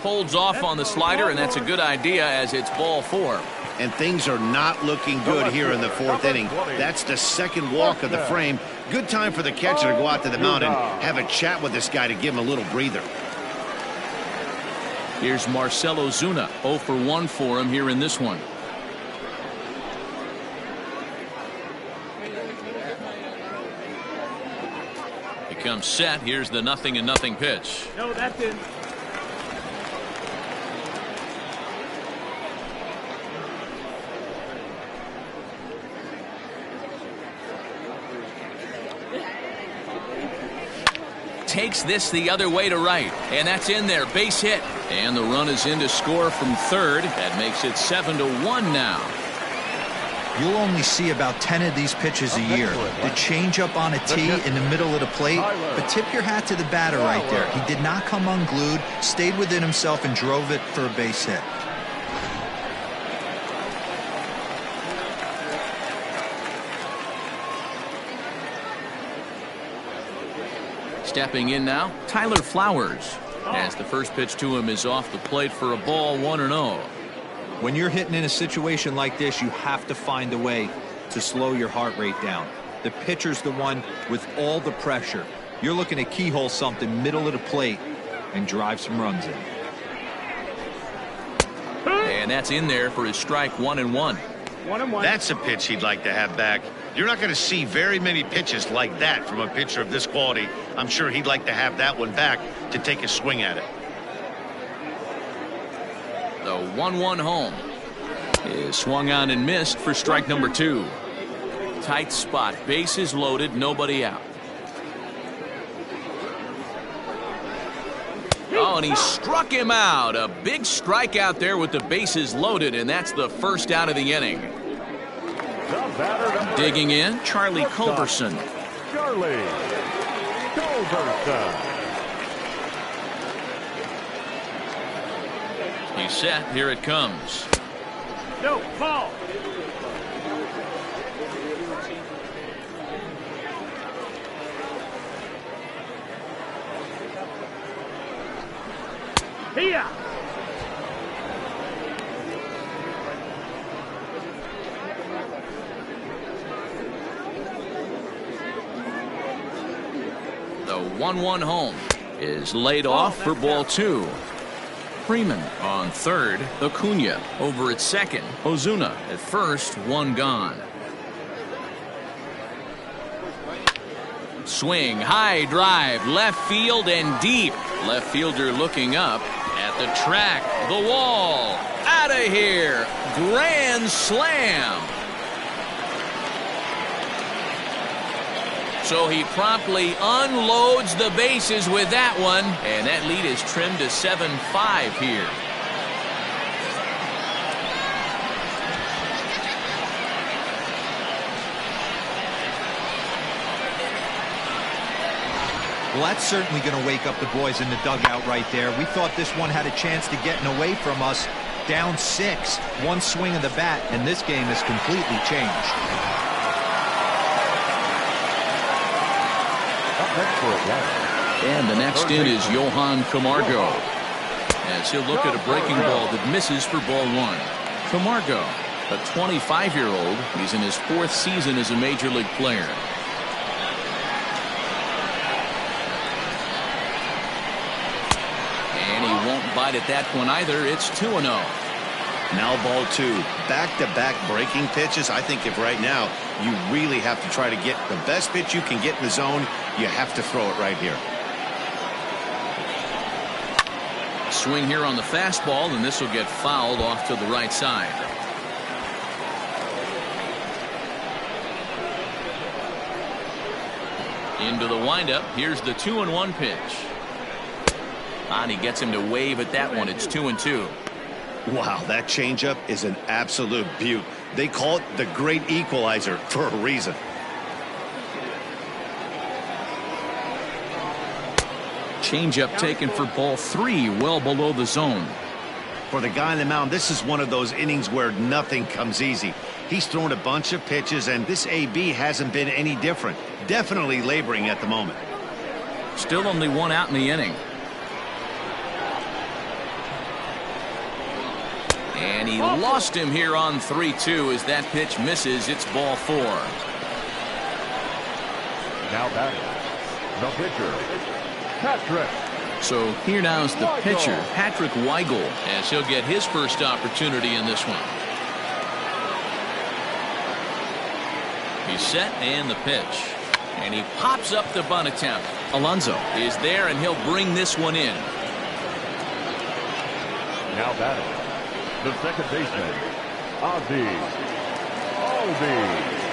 S1: Holds off on the slider, and that's a good idea as it's ball four.
S4: And things are not looking good here in the fourth inning. That's the second walk of the frame. Good time for the catcher to go out to the mound and have a chat with this guy to give him a little breather.
S1: Here's Marcell Ozuna, 0 for 1 for him here in this one. He comes set. Here's the 0-0 pitch.
S5: No, that's in.
S1: Takes this the other way to right, and that's in there. Base hit, and the run is in to score from third. That makes it 7-1 now.
S3: You'll only see about 10 of these pitches a year. The changeup on a tee in the middle of the plate, but tip your hat to the batter right there. He did not come unglued, stayed within himself, and drove it for a base hit.
S1: Stepping in now, Tyler Flowers, as the first pitch to him is off the plate for a ball, 1-0.
S3: When you're hitting in a situation like this, you have to find a way to slow your heart rate down. The pitcher's the one with all the pressure. You're looking to keyhole something middle of the plate and drive some runs in.
S1: And that's in there for his strike, 1-1.
S5: 1-1.
S4: That's a pitch he'd like to have back. You're not going to see very many pitches like that from a pitcher of this quality. I'm sure he'd like to have that one back to take a swing at it.
S1: The 1-1 home is swung on and missed for strike number 2. Tight spot, bases loaded, nobody out. Oh, and he struck him out. A big strikeout there with the bases loaded, and that's the first out of the inning. Digging in, Charlie Culberson.
S2: Charlie Culberson.
S1: He's set. Here it comes.
S5: No, ball. Here.
S1: The 1-1 home is laid off for ball 2. Freeman on third. Acuna over at second. Ozuna at first. One gone. Swing, high drive, left field and deep. Left fielder looking up at the track. The wall. Out of here. Grand slam. So he promptly unloads the bases with that one, and that lead is trimmed to 7-5 here.
S3: Well, that's certainly going to wake up the boys in the dugout right there. We thought this one had a chance to getting away from us. Down 6, one swing of the bat, and this game has completely changed.
S1: And the next in is Johan Camargo, as he'll look at a breaking ball that misses for ball 1. Camargo A 25-year-old. He's in his 4th season as a major league player. And he won't bite at that one either. It's 2-0.
S4: Now ball 2. Back-to-back breaking pitches. I think if right now you really have to try to get the best pitch you can get in the zone, you have to throw it right here.
S1: Swing here on the fastball, and this will get fouled off to the right side. Into the windup. Here's the 2-1 pitch. And he gets him to wave at that one. It's 2-2.
S4: Wow, that changeup is an absolute beaut. They call it the great equalizer for a reason.
S1: Changeup taken for ball 3, well below the zone.
S4: For the guy on the mound, this is one of those innings where nothing comes easy. He's thrown a bunch of pitches, and this AB hasn't been any different. Definitely laboring at the moment.
S1: Still only 1 out in the inning. And he lost him here on 3-2 as that pitch misses. It's ball 4.
S2: Now batting, the pitcher, Patrick.
S1: So here now's the pitcher, Patrick Weigel, as he'll get his first opportunity in this one. He's set and the pitch. And he pops up the bunt attempt. Alonso is there, and he'll bring this one in.
S2: Now batting, the second baseman, Albies.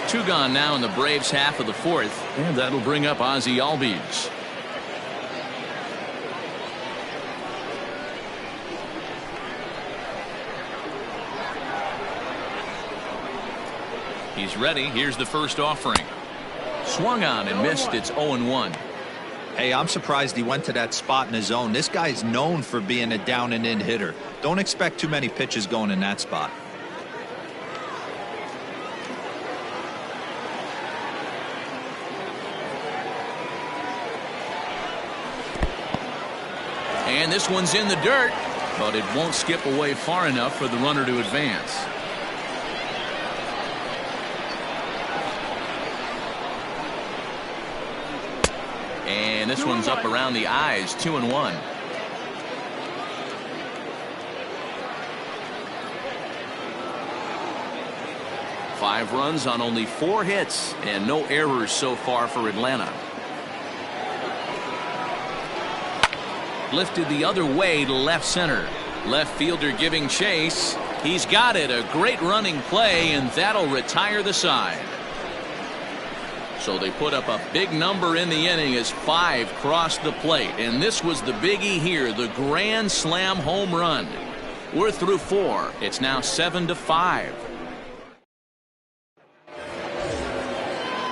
S1: 2 gone now in the Braves' half of the 4th, and that'll bring up Ozzie Albies. He's ready. Here's the first offering. Swung on and missed. It's 0-1.
S3: Hey, I'm surprised he went to that spot in his zone. This guy's known for being a down and in hitter. Don't expect too many pitches going in that spot.
S1: And this one's in the dirt, but it won't skip away far enough for the runner to advance. And this one's up around the eyes. 2-1. Five runs on only 4 hits and no errors so far for Atlanta. Lifted the other way to left center. Left fielder giving chase. He's got it. A great running play, and that'll retire the side. So they put up a big number in the inning as 5 crossed the plate. And this was the biggie here, the grand slam home run. We're through 4. It's now 7-5.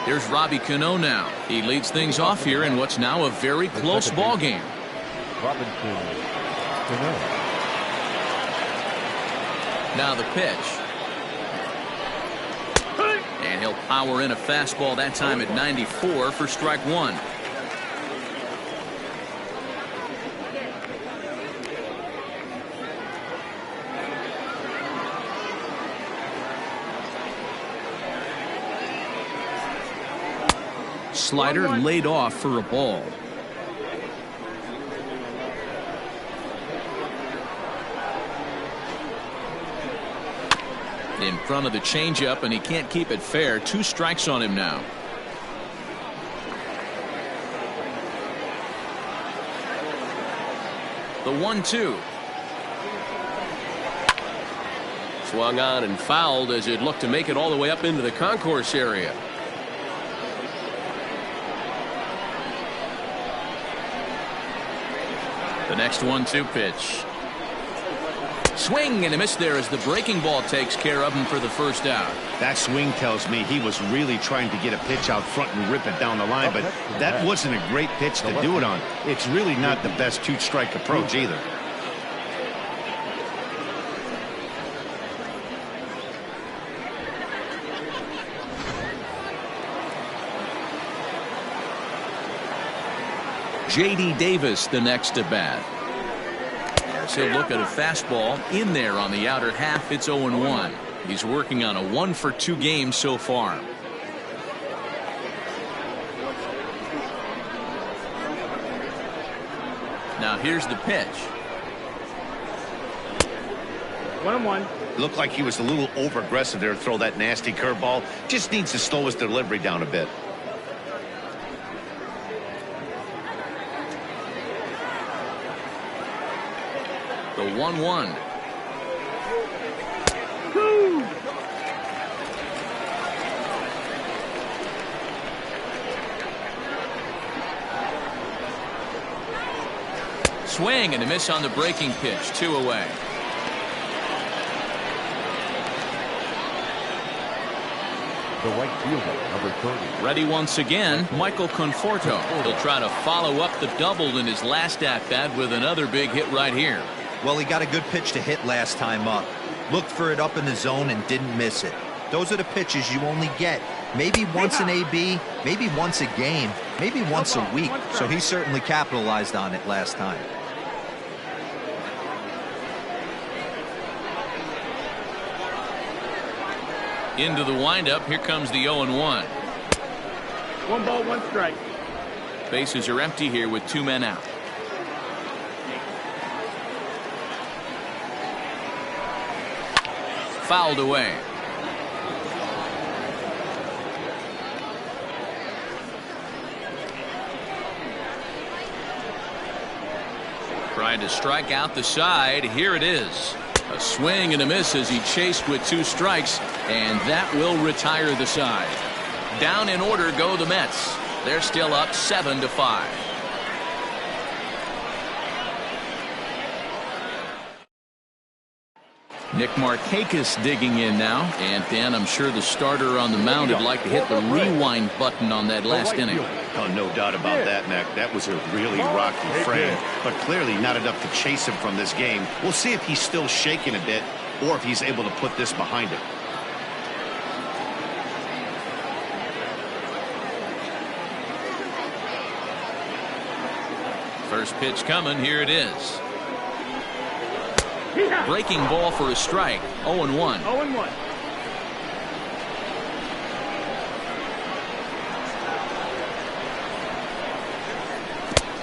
S1: Here's Robbie Cano now. He leads things off here in what's now a very close ball game.
S2: Robinson.
S1: Now the pitch. And he'll power in a fastball that time at 94 for strike 1. Slider laid off for a ball. In front of the changeup, and he can't keep it fair. 2 strikes on him now. The 1-2. Swung on and fouled as it looked to make it all the way up into the concourse area. The next 1-2 pitch. Swing and a miss there as the breaking ball takes care of him for the first out.
S4: That swing tells me he was really trying to get a pitch out front and rip it down the line, but that wasn't a great pitch to do it on. It's really not the best 2-strike approach either.
S1: J.D. Davis the next to bat. As he'll look at a fastball in there on the outer half. It's 0-1. He's working on a 1-for-2 game so far. Now here's the pitch.
S5: 1-1.
S4: Looked like he was a little over aggressive there to throw that nasty curveball. Just needs to slow his delivery down a bit.
S1: The 1-1. Swing and a miss on the breaking pitch. 2 away.
S2: The right fielder, number 30.
S1: Ready once again, Michael Conforto. He'll try to follow up the double in his last at-bat with another big hit right here.
S3: Well, he got a good pitch to hit last time up. Looked for it up in the zone and didn't miss it. Those are the pitches you only get maybe once in AB, maybe once a game, maybe once a week. So he certainly capitalized on it last time.
S1: Into the windup. Here comes the 0-1.
S5: 1 ball, 1 strike.
S1: Bases are empty here with 2 men out. Fouled away. Tried to strike out the side. Here it is. A swing and a miss as he chased with 2 strikes, and that will retire the side. Down in order go the Mets. They're still up 7-5. Nick Markakis digging in now. And Dan, I'm sure the starter on the mound would like to hit the rewind button on that last inning.
S4: Oh, no doubt about that, Mac. That was a really rocky frame, but clearly not enough to chase him from this game. We'll see if he's still shaking a bit or if he's able to put this behind him.
S1: First pitch coming. Here it is. Breaking ball for a strike. 0-1.
S5: 0-1.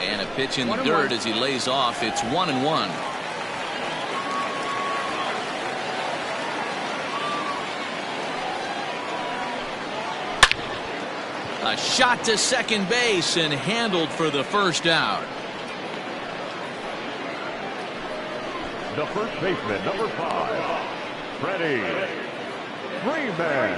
S1: And a pitch in the dirt as he lays off. It's 1-1. A shot to second base and handled for the first out.
S2: The first baseman, number 5, Freddie Freeman.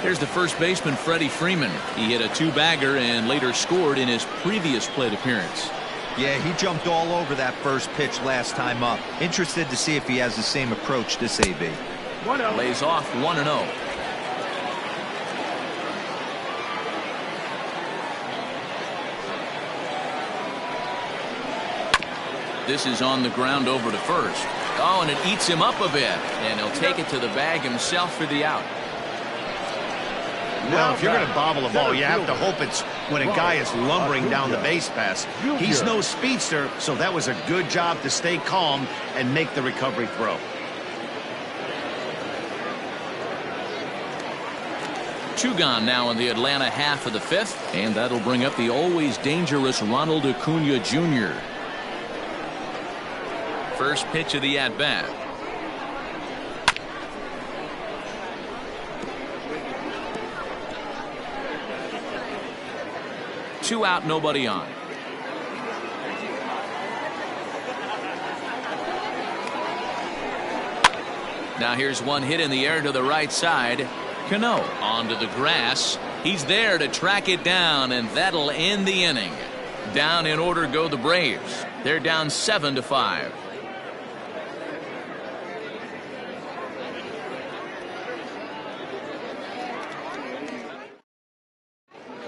S1: Here's the first baseman, Freddie Freeman. He hit a 2-bagger and later scored in his previous plate appearance.
S3: Yeah, he jumped all over that first pitch last time up. Interested to see if he has the same approach this AB.
S5: 1-0.
S1: Lays off 1-0. This is on the ground over to first. Oh, and it eats him up a bit. And he'll take it to the bag himself for the out.
S4: Well, if you're going to bobble a ball, you have to hope it's when a guy is lumbering down the base pass. He's no speedster, so that was a good job to stay calm and make the recovery throw.
S1: Two gone now in the Atlanta half of the 5th. And that'll bring up the always dangerous Ronald Acuna Jr. First pitch of the at-bat. Two out, nobody on. Now here's one hit in the air to the right side. Cano onto the grass. He's there to track it down, and that'll end the inning. Down in order go the Braves. They're down 7-5.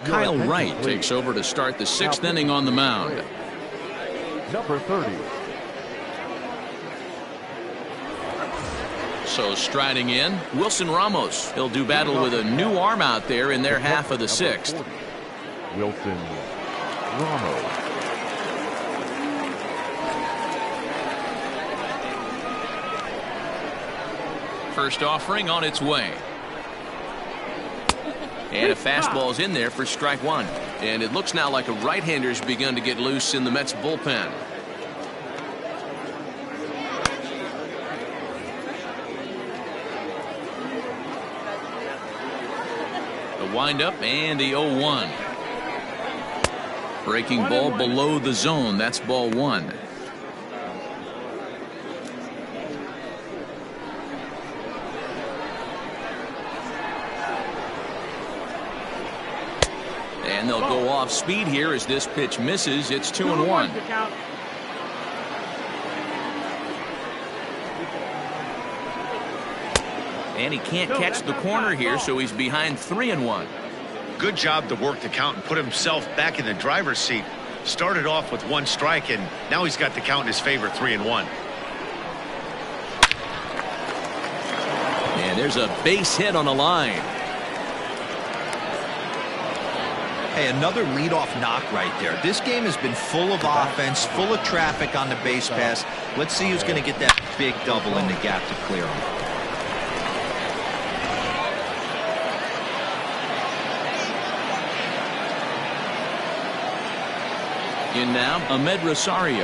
S1: Kyle Wright takes over to start the 6th inning on the mound.
S2: Number 30.
S1: So striding in, Wilson Ramos. He'll do battle with a new arm out there in their half of the 6th.
S2: Wilson Ramos.
S1: First offering on its way. And a fastball's in there for strike one. And it looks now like a right-hander's begun to get loose in the Mets bullpen. The windup and the 0-1. Breaking ball below the zone. That's ball one. And they'll go off speed here as this pitch misses. It's 2-1. And he can't catch the corner here, so he's behind 3-1.
S4: Good job to work the count and put himself back in the driver's seat. Started off with 1 strike, and now he's got the count in his favor, 3-1.
S1: And there's a base hit on the line.
S3: Hey, another leadoff knock right there. This game has been full of offense, full of traffic on the base pass. Let's see who's going to get that big double in the gap to clear him.
S1: In now, Ahmed Rosario.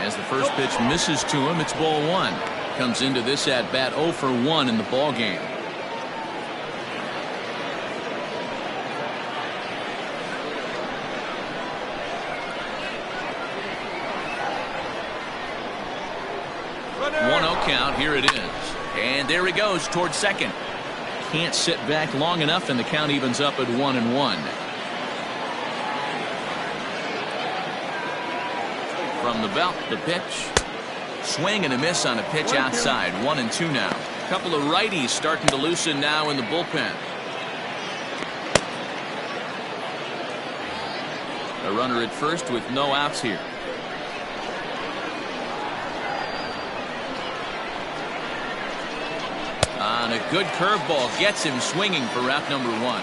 S1: As the first pitch misses to him, it's ball one. Comes into this at bat 0 for 1 in the ball game. Count. Here it is. And there he goes towards second. Can't sit back long enough, and the count evens up at 1-1. From the belt, the pitch. Swing and a miss on a pitch outside. 1-2 now. A couple of righties starting to loosen now in the bullpen. A runner at first with no outs here. And a good curveball gets him swinging for route number 1.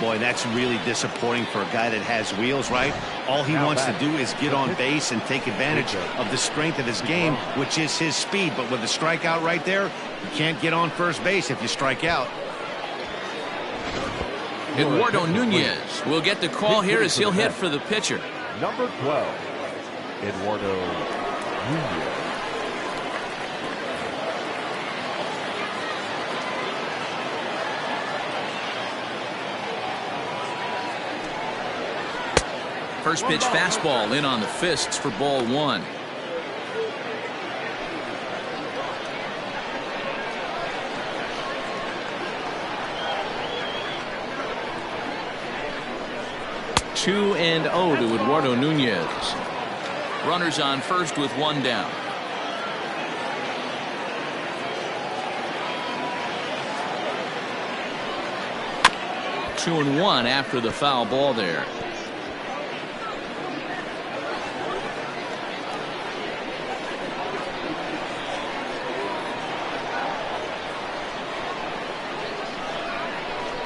S4: Boy, that's really disappointing for a guy that has wheels, right? All he wants to do is get on base and take advantage of the strength of his game, which is his speed. But with the strikeout right there, you can't get on first base if you strike out.
S1: Eduardo Nunez will get the call here as he'll hit for the pitcher.
S2: Number 12, Eduardo Nunez.
S1: First pitch fastball in on the fists for ball one. Two and 0 to Eduardo Nunez. Runners on first with 1 down. Two and 1 after the foul ball there.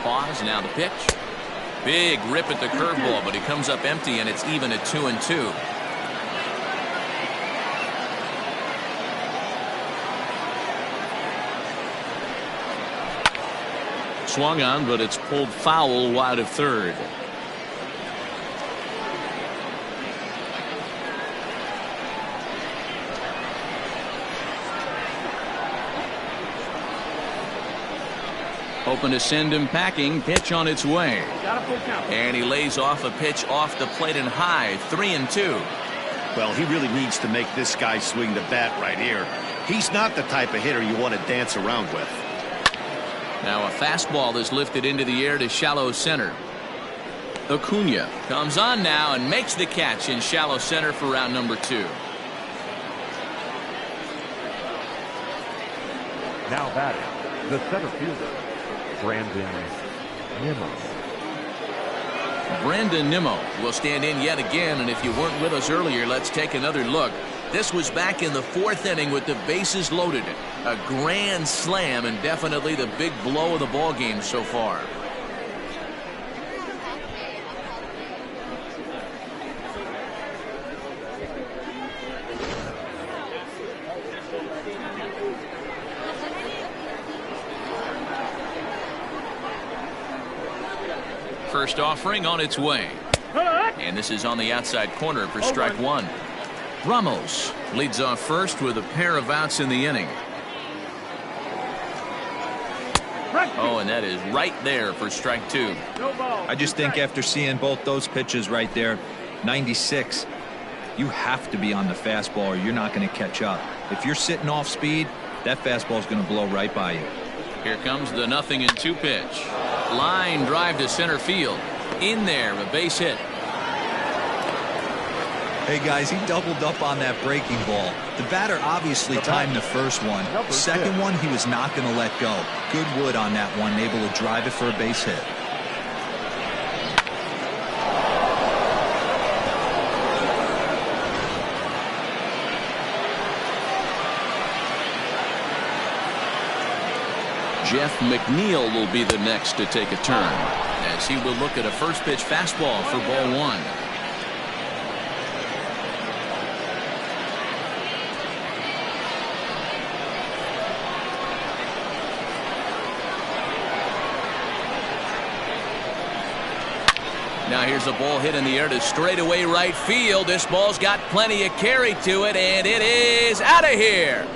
S1: Pause, now the pitch. Big rip at the curveball, but he comes up empty, and it's even at 2-2. Swung on, but it's pulled foul wide of third. Hoping to send him packing. Pitch on its way. And he lays off a pitch off the plate and high. 3-2.
S4: Well, he really needs to make this guy swing the bat right here. He's not the type of hitter you want to dance around with.
S1: Now a fastball is lifted into the air to shallow center. Acuna comes on now and makes the catch in shallow center for round number 2.
S2: Now batting, the center fielder, Brandon Nimmo.
S1: Brandon Nimmo will stand in yet again, and if you weren't with us earlier, let's take another look. This was back in the 4th inning with the bases loaded. A grand slam, and definitely the big blow of the ball game so far. First offering on its way. And this is on the outside corner for strike one. Ramos leads off first with a pair of outs in the inning. Oh, and that is right there for strike two.
S3: I just think after seeing both those pitches right there, 96, you have to be on the fastball or you're not going to catch up. If you're sitting off speed, that fastball is going to blow right by you.
S1: Here comes the 0-2 pitch. Line drive to center field. In there, a base hit.
S3: Hey guys, he doubled up on that breaking ball. The batter obviously timed the first one. Second one, he was not going to let go. Good wood on that one, able to drive it for a base hit.
S1: Jeff McNeil will be the next to take a turn as he will look at a first pitch fastball for ball one. Now here's a ball hit in the air to straightaway right field. This ball's got plenty of carry to it, and it is out of here.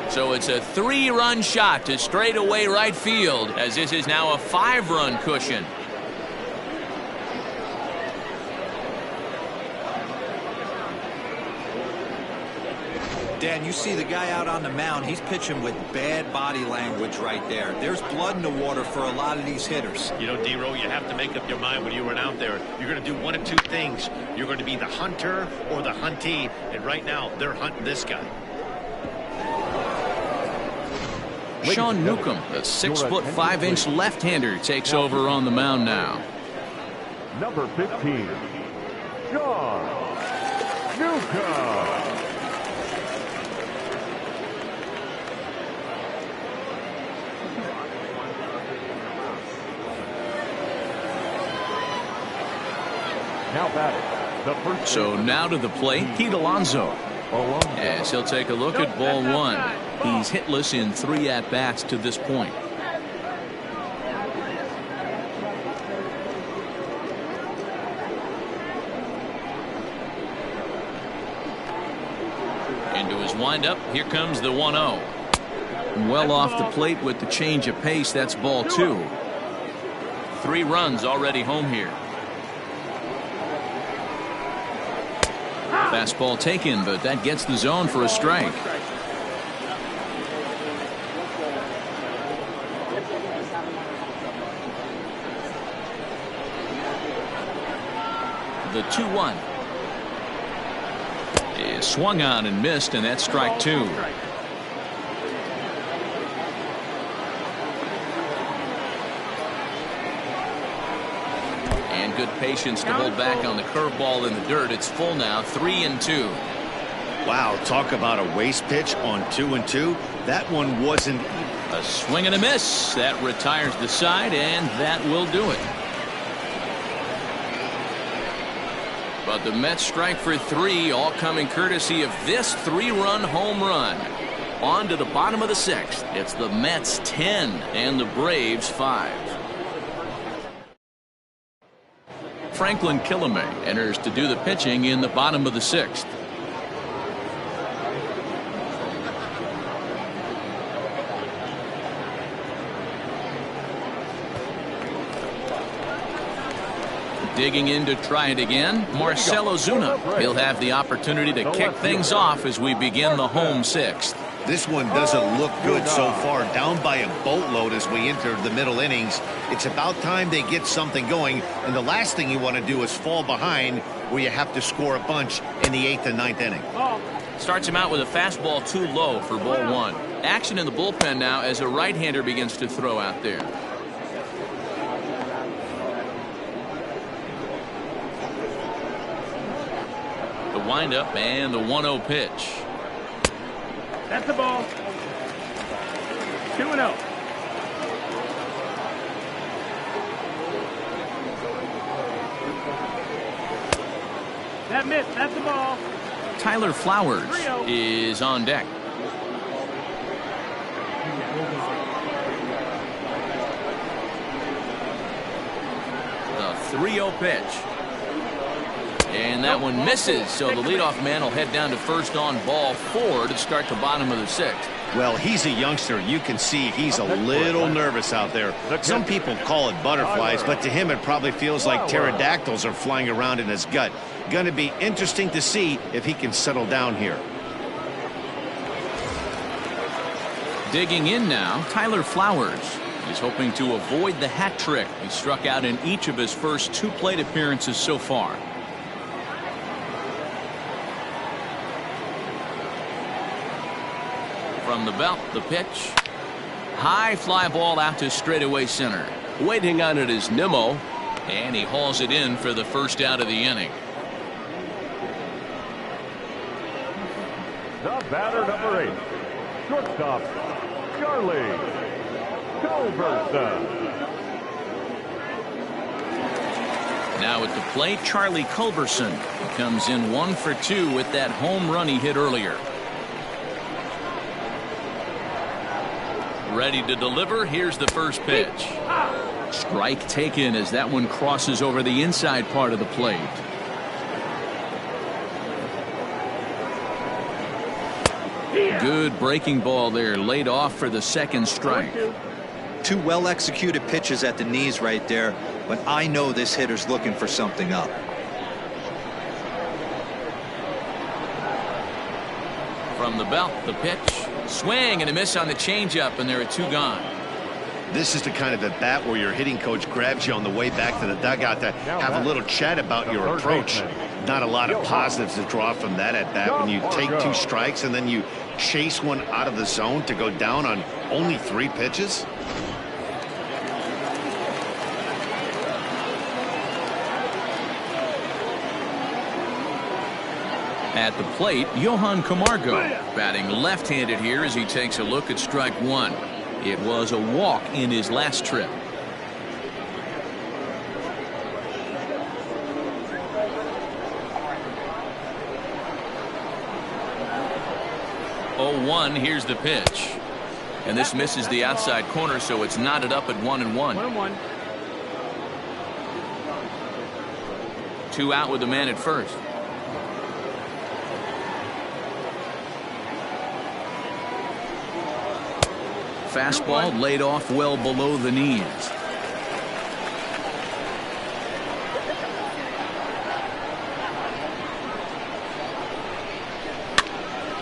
S1: So it's a 3-run shot to straightaway right field, as this is now a 5-run cushion.
S3: Dan, you see the guy out on the mound, he's pitching with bad body language right there. There's blood in the water for a lot of these hitters.
S6: You know, D-Row, you have to make up your mind when you run out there. You're going to do one of two things. You're going to be the hunter or the huntee, and right now they're hunting this guy.
S1: Sean Newcomb, the 6'5" left-hander, takes over on the mound now.
S2: Number 15, Johann Camargo. Now batting, the first.
S1: So now to the plate, Pete Alonso, as he'll take a look at ball one. He's hitless in 3 at-bats to this point. Into his windup, here comes the 1-0. Well off the plate with the change of pace. That's ball 2. 3 runs already home here. Fastball taken, but that gets the zone for a strike. The 2-1 is swung on and missed, and that's strike 2. And good patience to hold back on the curveball in the dirt. It's full now, 3-2.
S4: Wow, talk about a waste pitch on 2-2. That one wasn't.
S1: A swing and a miss. That retires the side, and that will do it. But the Mets strike for 3, all coming courtesy of this 3-run home run. On to the bottom of the 6th. It's the Mets 10 and the Braves 5. Franklin Killamay enters to do the pitching in the bottom of the 6th. Digging in to try it again, Marcell Ozuna. He'll have the opportunity to kick things off as we begin the home 6th.
S4: This one doesn't look good so far, down by a boatload as we enter the middle innings. It's about time they get something going, and the last thing you want to do is fall behind where you have to score a bunch in the 8th and 9th inning.
S1: Starts him out with a fastball too low for ball 1. Action in the bullpen now as a right-hander begins to throw out there. The windup and the 1-0 pitch.
S5: That's the ball. 2-0. That missed. That's the ball.
S1: Tyler Flowers is on deck. The 3-0 pitch. And that one misses, so the leadoff man will head down to first on ball 4 to start the bottom of the 6th.
S4: Well, he's a youngster. You can see he's a little nervous out there. Some people call it butterflies, but to him it probably feels like pterodactyls are flying around in his gut. Going to be interesting to see if he can settle down here.
S1: Digging in now, Tyler Flowers. He's hoping to avoid the hat trick. He struck out in each of his first 2 plate appearances so far. From the belt, the pitch. High fly ball out to straightaway center. Waiting on it is Nimmo, and he hauls it in for the first out of the inning.
S2: The batter, number 8, shortstop, Charlie Culberson.
S1: Now at the plate, Charlie Culberson. He comes in 1 for 2 with that home run he hit earlier. Ready to deliver. Here's the first pitch. Strike taken as that one crosses over the inside part of the plate. Good breaking ball there, laid off for the second strike.
S3: 2 well-executed pitches at the knees right there, but I know this hitter's looking for something up.
S1: From the belt, the pitch. Swing and a miss on the changeup, and there are 2 gone.
S4: This is the kind of at bat where your hitting coach grabs you on the way back to the dugout to have a little chat about your approach. Not a lot of positives to draw from that at bat when you take 2 strikes and then you chase one out of the zone to go down on only 3 pitches.
S1: At the plate, Johan Camargo batting left-handed here as he takes a look at strike 1. It was a walk in his last trip. Oh, 1, here's the pitch. And this misses the outside corner, so it's knotted up at 1-1.
S5: 1-1.
S1: 2 out with the man at first. Fastball laid off well below the knees.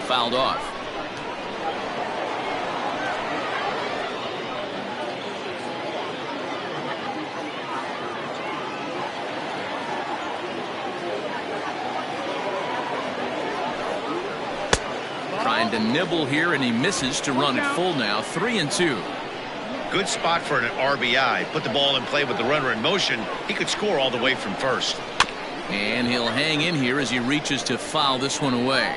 S1: Fouled off. Trying to nibble here, and he misses to run it full now. 3-2.
S4: Good spot for an RBI. Put the ball in play with the runner in motion. He could score all the way from first.
S1: And he'll hang in here as he reaches to foul this one away.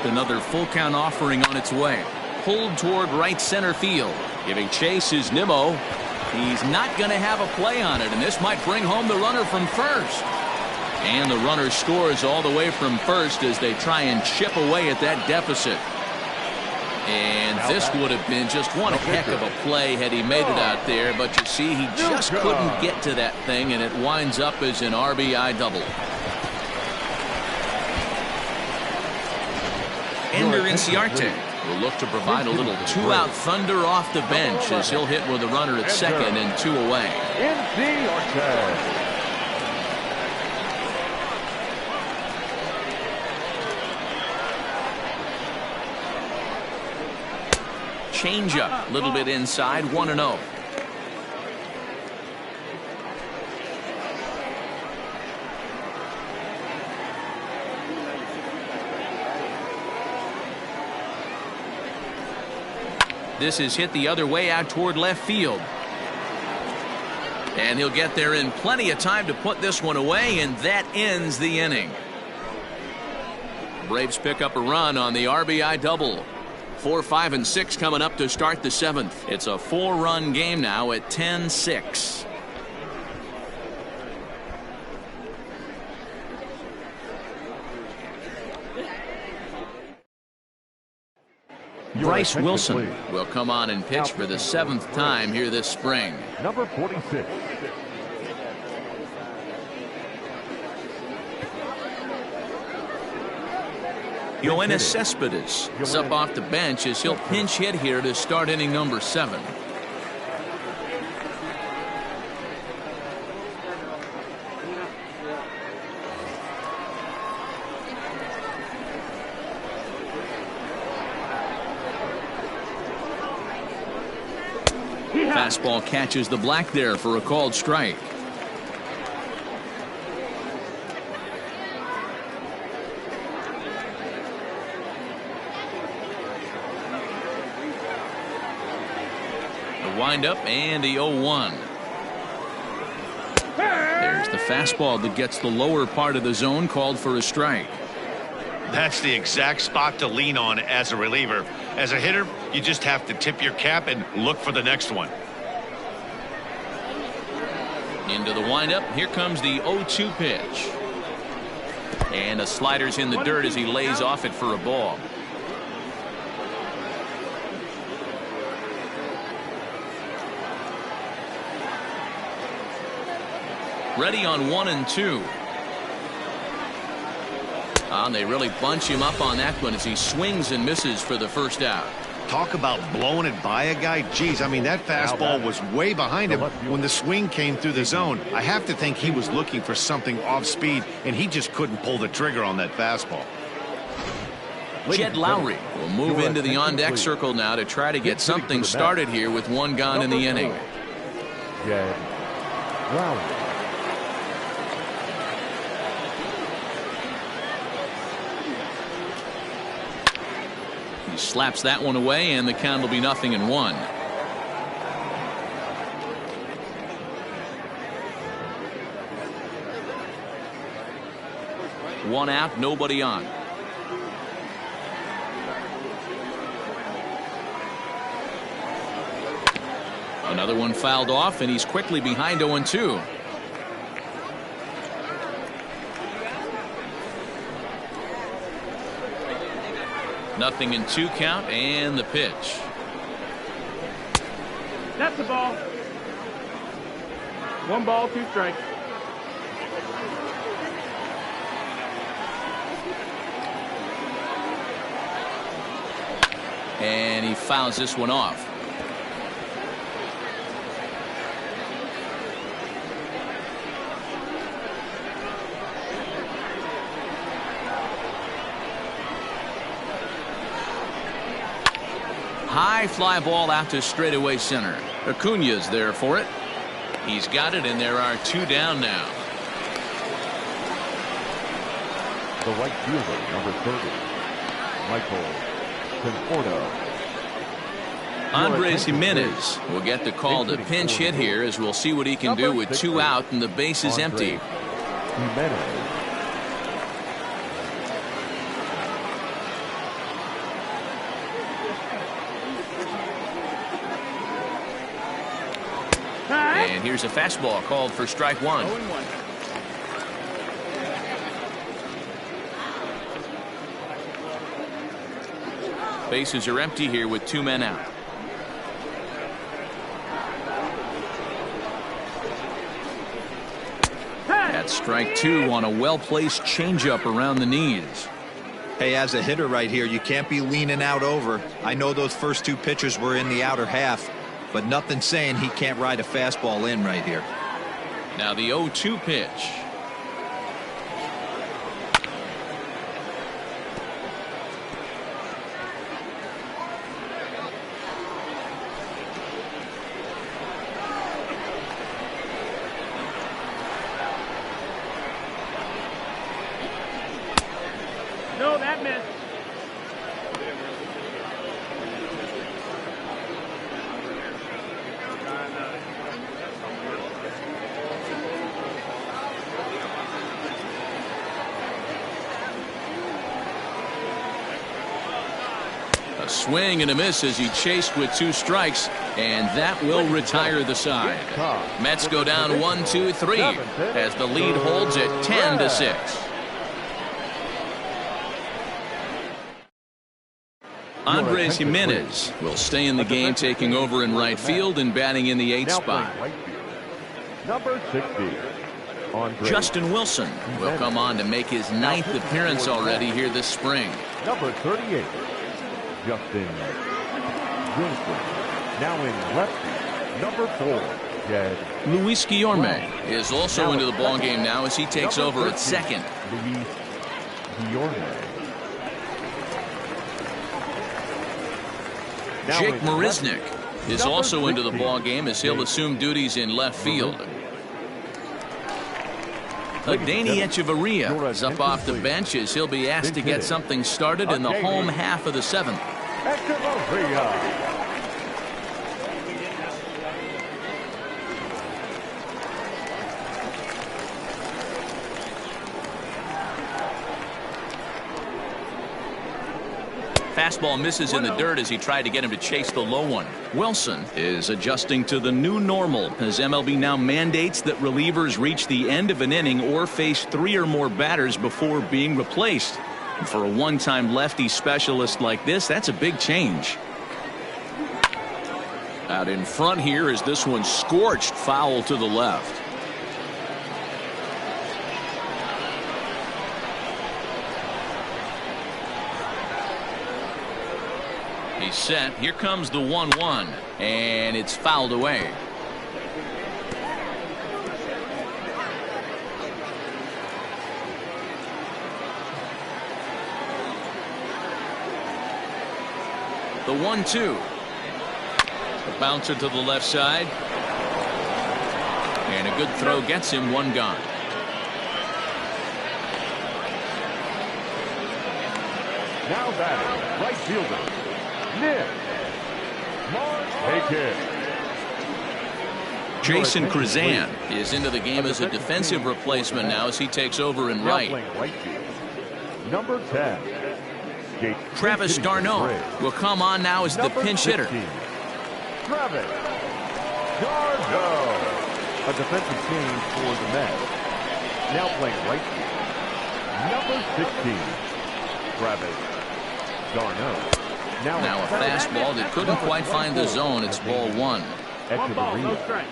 S1: Another full count offering on its way. Pulled toward right center field. Giving chase is Nimmo. He's not going to have a play on it, and this might bring home the runner from first. And the runner scores all the way from first as they try and chip away at that deficit. And this would have been just one heck of a play had he made it out there, but you see he just couldn't get to that thing, and it winds up as an RBI double. Ender Inciarte will look to provide a little 2-out thunder off the bench as he'll hit with a runner at second and 2 away. Changeup, a little bit inside, 1-0. This is hit the other way out toward left field. And he'll get there in plenty of time to put this one away, and that ends the inning. Braves pick up a run on the RBI double. 4, 5, and 6 coming up to start the 7th. It's a 4-run game now at 10-6. Bryce Wilson
S2: complete.
S1: will come on and pitch for the 7th time here this spring.
S2: Number 46.
S1: Yoenis Cespedes is up off the bench as he'll pinch hit here to start inning number 7. Fastball catches the black there for a called strike. The windup and the 0-1. There's the fastball that gets the lower part of the zone, called for a strike.
S4: That's the exact spot to lean on as a reliever. As a hitter, you just have to tip your cap and look for the next one.
S1: Into the windup. Here comes the 0-2 pitch. And a slider's in the dirt as he lays off it for a ball. Ready on 1 and 2. And they really bunch him up on that one as he swings and misses for the first out.
S4: Talk about blowing it by a guy. Geez, I mean, that fastball was way behind him when the swing came through the zone. I have to think he was looking for something off speed, and he just couldn't pull the trigger on that fastball.
S1: Jed Lowry will move into the on-deck circle now to try to get something started here with 1 gone in the inning.
S2: Jed Lowry.
S1: Slaps that one away, and the count will be 0-1. One out, nobody on. Another one fouled off, and he's quickly behind 0-2. Nothing in 2 count, and the pitch.
S5: That's the ball. 1 ball, 2 strikes.
S1: And he fouls this one off. High fly ball out to straightaway center. Acuna's there for it. He's got it, and there are 2 down now.
S2: The right fielder, number 30, Michael Conforto.
S1: Andres Jimenez will get the call to pinch hit here, as we'll see what he can do with 2 out and the base is empty.
S2: Jimenez.
S1: And here's a fastball called for strike 1.
S5: 0-1.
S1: Bases are empty here with 2 men out. That's strike 2 on a well-placed changeup around the knees.
S3: Hey, as a hitter right here, you can't be leaning out over. I know those first 2 pitches were in the outer half, but nothing saying he can't ride a fastball in right here.
S1: Now the 0-2 pitch.
S5: No, that missed.
S1: A swing and a miss as he chased with 2 strikes, and that will retire the side. Mets go down 1-2-3 as the lead holds at 10-6. Andres Jimenez will stay in the game, taking over in right field and batting in the 8th spot.
S2: Number 60.
S1: Justin Wilson will come on to make his 9th appearance already here this spring.
S2: Number 38. Justin Wilson. Now in left field. Number 4.
S1: Luis Guillorme is also into the ballgame now as he takes over at second.
S2: Luis Guillorme.
S1: Jake Marisnick is also into the ballgame as he'll assume duties in left field. Adeiny Echeverria is up off the bench as he'll be asked to get something started in the home half of the 7th. Fastball misses in the dirt as he tried to get him to chase the low one. Wilson is adjusting to the new normal as MLB now mandates that relievers reach the end of an inning or face 3 or more batters before being replaced. And for a one-time lefty specialist like this, that's a big change. Out in front here is this one scorched foul to the left. He's set. Here comes the 1-1, and it's fouled away. The 1-2. The bouncer to the left side. And a good throw gets him one gone.
S2: Now batting, right fielder.
S1: Jason Krizan is into the game as a defensive replacement now as he takes over in right.
S2: Number 10.
S1: Travis d'Arnaud will come on now as the pinch hitter.
S2: Travis d'Arnaud. A defensive change for the Mets. Now playing right field. Number 16. Travis d'Arnaud.
S1: Now a fastball that couldn't quite find the zone. It's ball 1.
S5: 1 ball, no strike.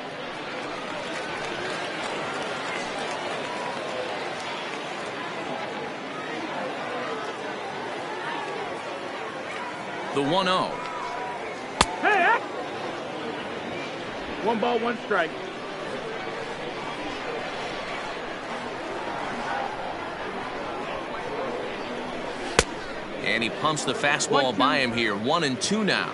S1: The 1-0.
S5: Hey! 1 ball, 1 strike.
S1: And he pumps the fastball by him here. 1-2 now.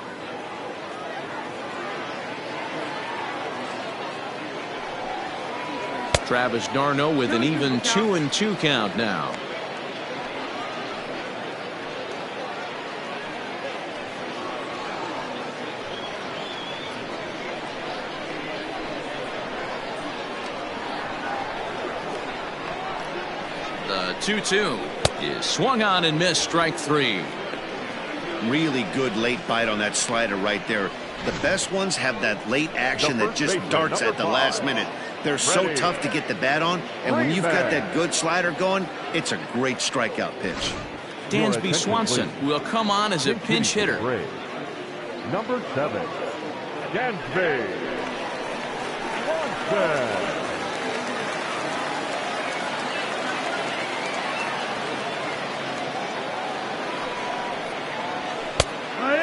S1: Travis d'Arnaud with an even 2-2 count now. The 2-2 is swung on and missed, strike 3.
S4: Really good late bite on that slider right there. The best ones have that late action that just darts at the last minute. They're so tough to get the bat on, and when you've got that good slider going, it's a great strikeout pitch.
S1: Dansby Swanson will come on as a pinch hitter.
S2: Number 7. Dansby Swanson.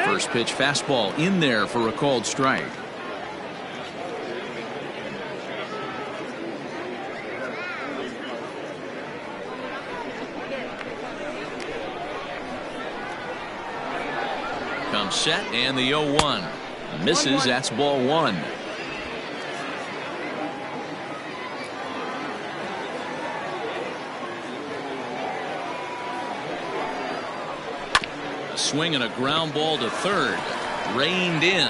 S1: First pitch fastball in there for a called strike. Comes set and the 0-1 misses. That's ball 1. Swing and a ground ball to third. Reined in.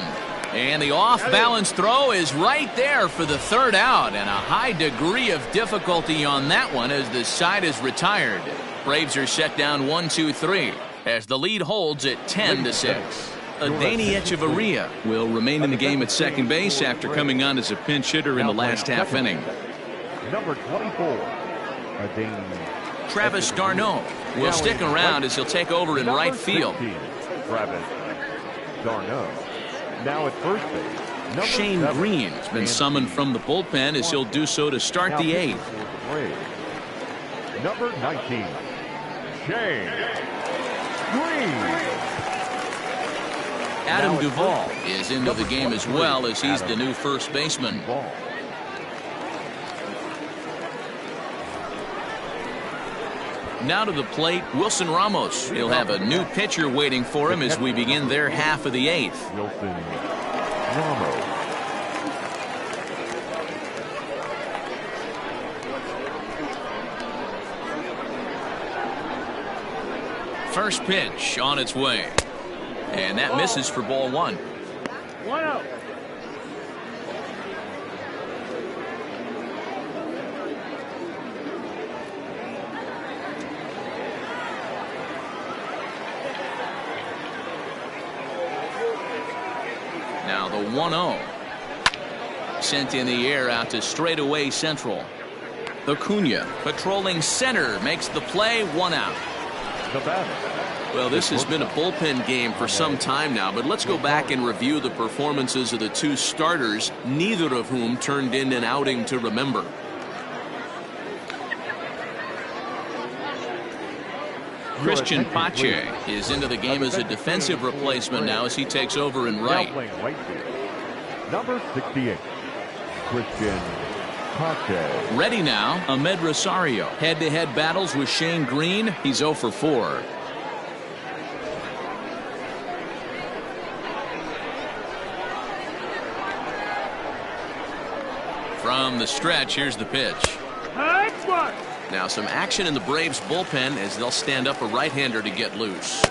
S1: And the off-balance throw is right there for the third out. And a high degree of difficulty on that one as the side is retired. Braves are set down 1-2-3 as the lead holds at 10-6. Adeiny Echeverria will remain in the game at second base after coming on as a pinch hitter in the last half inning.
S2: Number 24. Adeiny.
S1: Travis d'Arnaud will stick around as he'll take over in right field.
S2: Travis Darno. Now at first base, number
S1: Shane
S2: 7,
S1: Green has been summoned from the bullpen as he'll do so to start the 8th.
S2: Number 19, Shane Green.
S1: Adam Duvall is into the game as well, as he's the new first baseman. Now to the plate, Wilson Ramos. He'll have a new pitcher waiting for him as we begin their half of the 8th.
S2: Wilson Ramos.
S1: First pitch on its way. And that misses for ball 1.
S5: 1-0.
S1: Now the 1-0. Sent in the air out to straightaway central. Acuna patrolling center makes the play, 1 out.
S2: The batter.
S1: Well, this has been a bullpen game for some time now, but let's go back and review the performances of the two starters, neither of whom turned in an outing to remember. Christian Pache is into the game as a defensive replacement now as he takes over in right.
S2: Now playing right field, number 68, Christian Pache.
S1: Ready now, Ahmed Rosario. Head-to-head battles with Shane Green. He's 0 for 4. From the stretch, here's the pitch. Now some action in the Braves bullpen as they'll stand up a right-hander to get loose.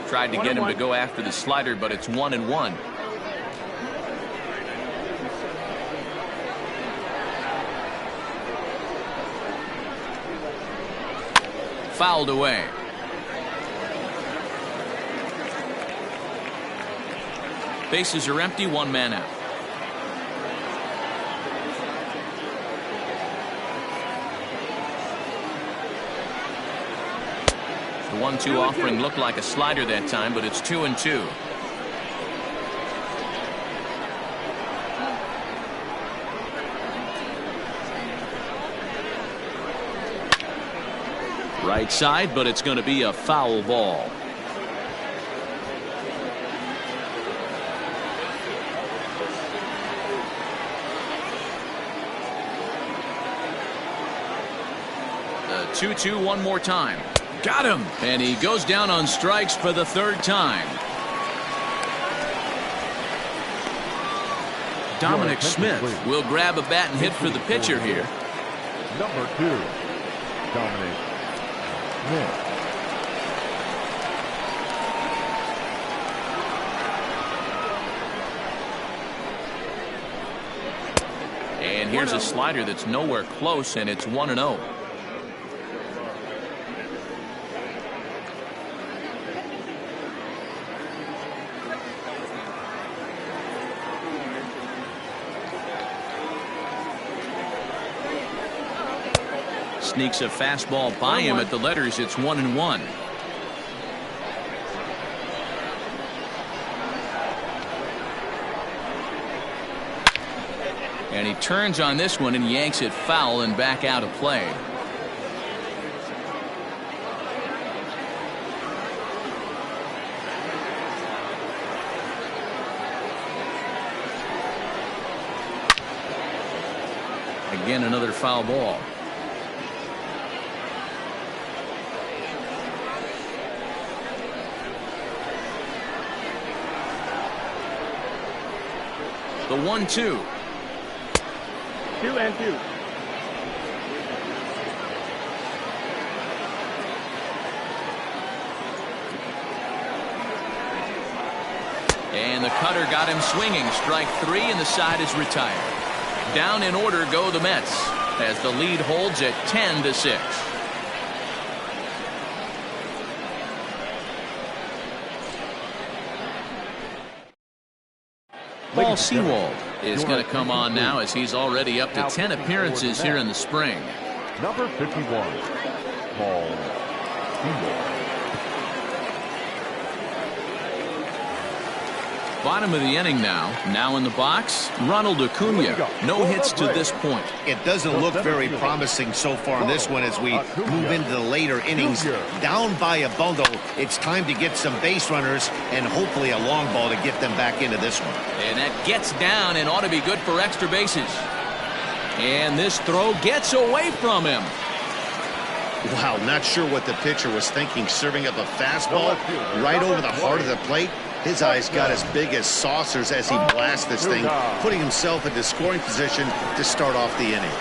S1: Tried to get him to go after the slider, but it's 1-1. Fouled away. Bases are empty, 1 man out. The 1-2 offering looked like a slider that time, but it's 2-2. Right side, but it's going to be a foul ball. The 2-2 one more time. Got him. And he goes down on strikes for the 3rd time. Dominic Smith will grab a bat and hit for the pitcher here.
S2: Number 2, Dominic Smith.
S1: And here's a slider that's nowhere close, and it's 1-0. Sneaks a fastball by him at the letters. It's 1-1. And he turns on this one and yanks it foul and back out of play. Again, another foul ball. The 1-2.
S5: 2-2.
S1: And the cutter got him swinging. Strike 3, and the side is retired. Down in order go the Mets as the lead holds at 10-6. Paul Sewald is going to come on now, as he's already up to 10 appearances here in the spring.
S2: Number 51, Paul Sewald.
S1: Bottom of the inning now. Now in the box, Ronald Acuna. No hits to this point.
S4: It doesn't look very promising so far in this one as we move into the later innings. Down by a bundle, it's time to get some base runners and hopefully a long ball to get them back into this one.
S1: And that gets down and ought to be good for extra bases. And this throw gets away from him.
S4: Wow, not sure what the pitcher was thinking, serving up a fastball right over the heart of the plate. His eyes got as big as saucers as he blasts this thing, putting himself into scoring position to start off the inning.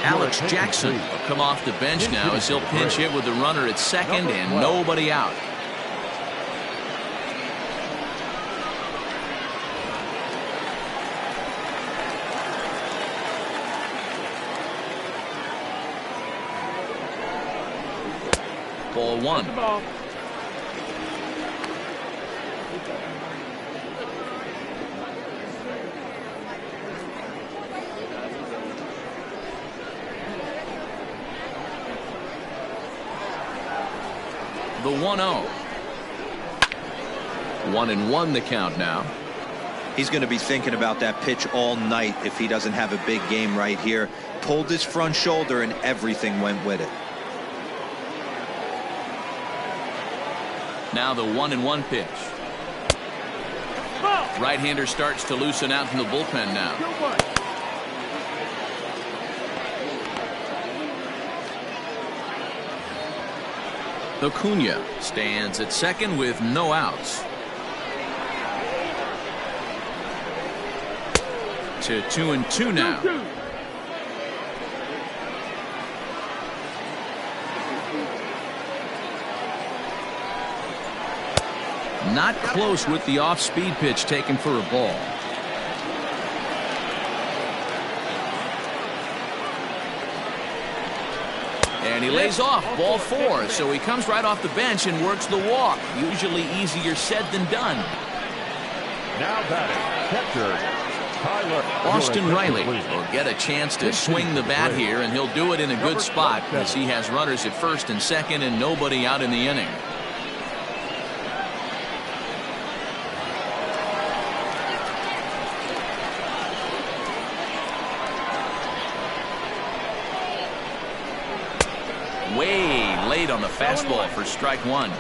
S1: Alex Jackson will come off the bench now as he'll pinch hit with the runner at second and nobody out. Ball one. The 1-0. 1-1 the count now.
S3: He's going to be thinking about that pitch all night if he doesn't have a big game right here. Pulled his front shoulder and everything went with it.
S1: Now the 1-1 pitch. Right-hander starts to loosen out from the bullpen now. Acuna stands at second with no outs. To 2-2 now. Not close with the off-speed pitch taken for a ball. And he lays off, ball 4, so he comes right off the bench and works the walk. Usually easier said than done.
S2: Now batting, catcher,
S1: Austin Riley will get a chance to swing the bat here, and he'll do it in a good spot as he has runners at first and second and nobody out in the inning. Way late on the fastball for strike one.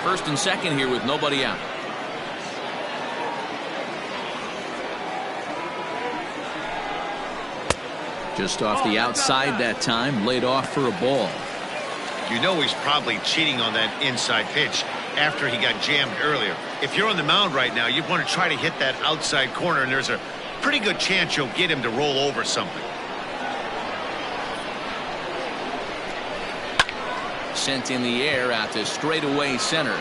S1: First and second here with nobody out. Just off the outside that time, laid off for a ball.
S4: You know he's probably cheating on that inside pitch after he got jammed earlier. If you're on the mound right now, you want to try to hit that outside corner, and there's a pretty good chance you'll get him to roll over something.
S1: Sent in the air out to straightaway center.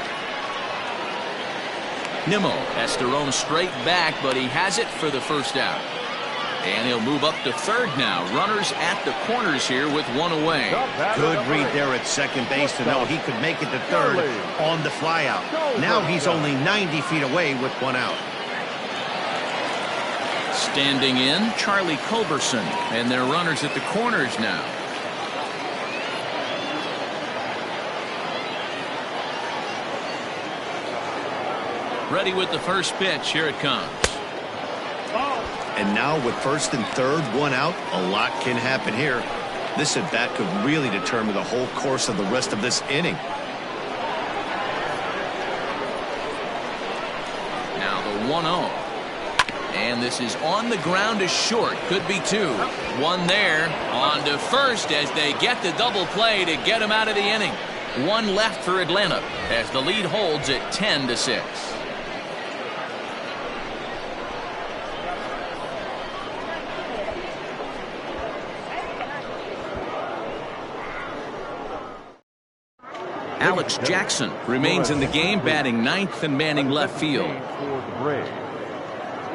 S1: Nimmo has to roam straight back, but he has it for the first out. And he'll move up to third now. Runners at the corners here with one away.
S4: Good read there at second base to know he could make it to third on the flyout. Now he's only 90 feet away with one out.
S1: Standing in, Charlie Culberson, and their runners at the corners now. Ready with the first pitch. Here it comes.
S4: And now with first and third, one out, a lot can happen here. This at bat could really determine the whole course of the rest of this inning.
S1: Now the 1-0. And this is on the ground to short. Could be two. One there. On to first as they get the double play to get him out of the inning. One left for Atlanta as the lead holds at 10-6. Alex Jackson remains in the game, batting ninth and manning left field.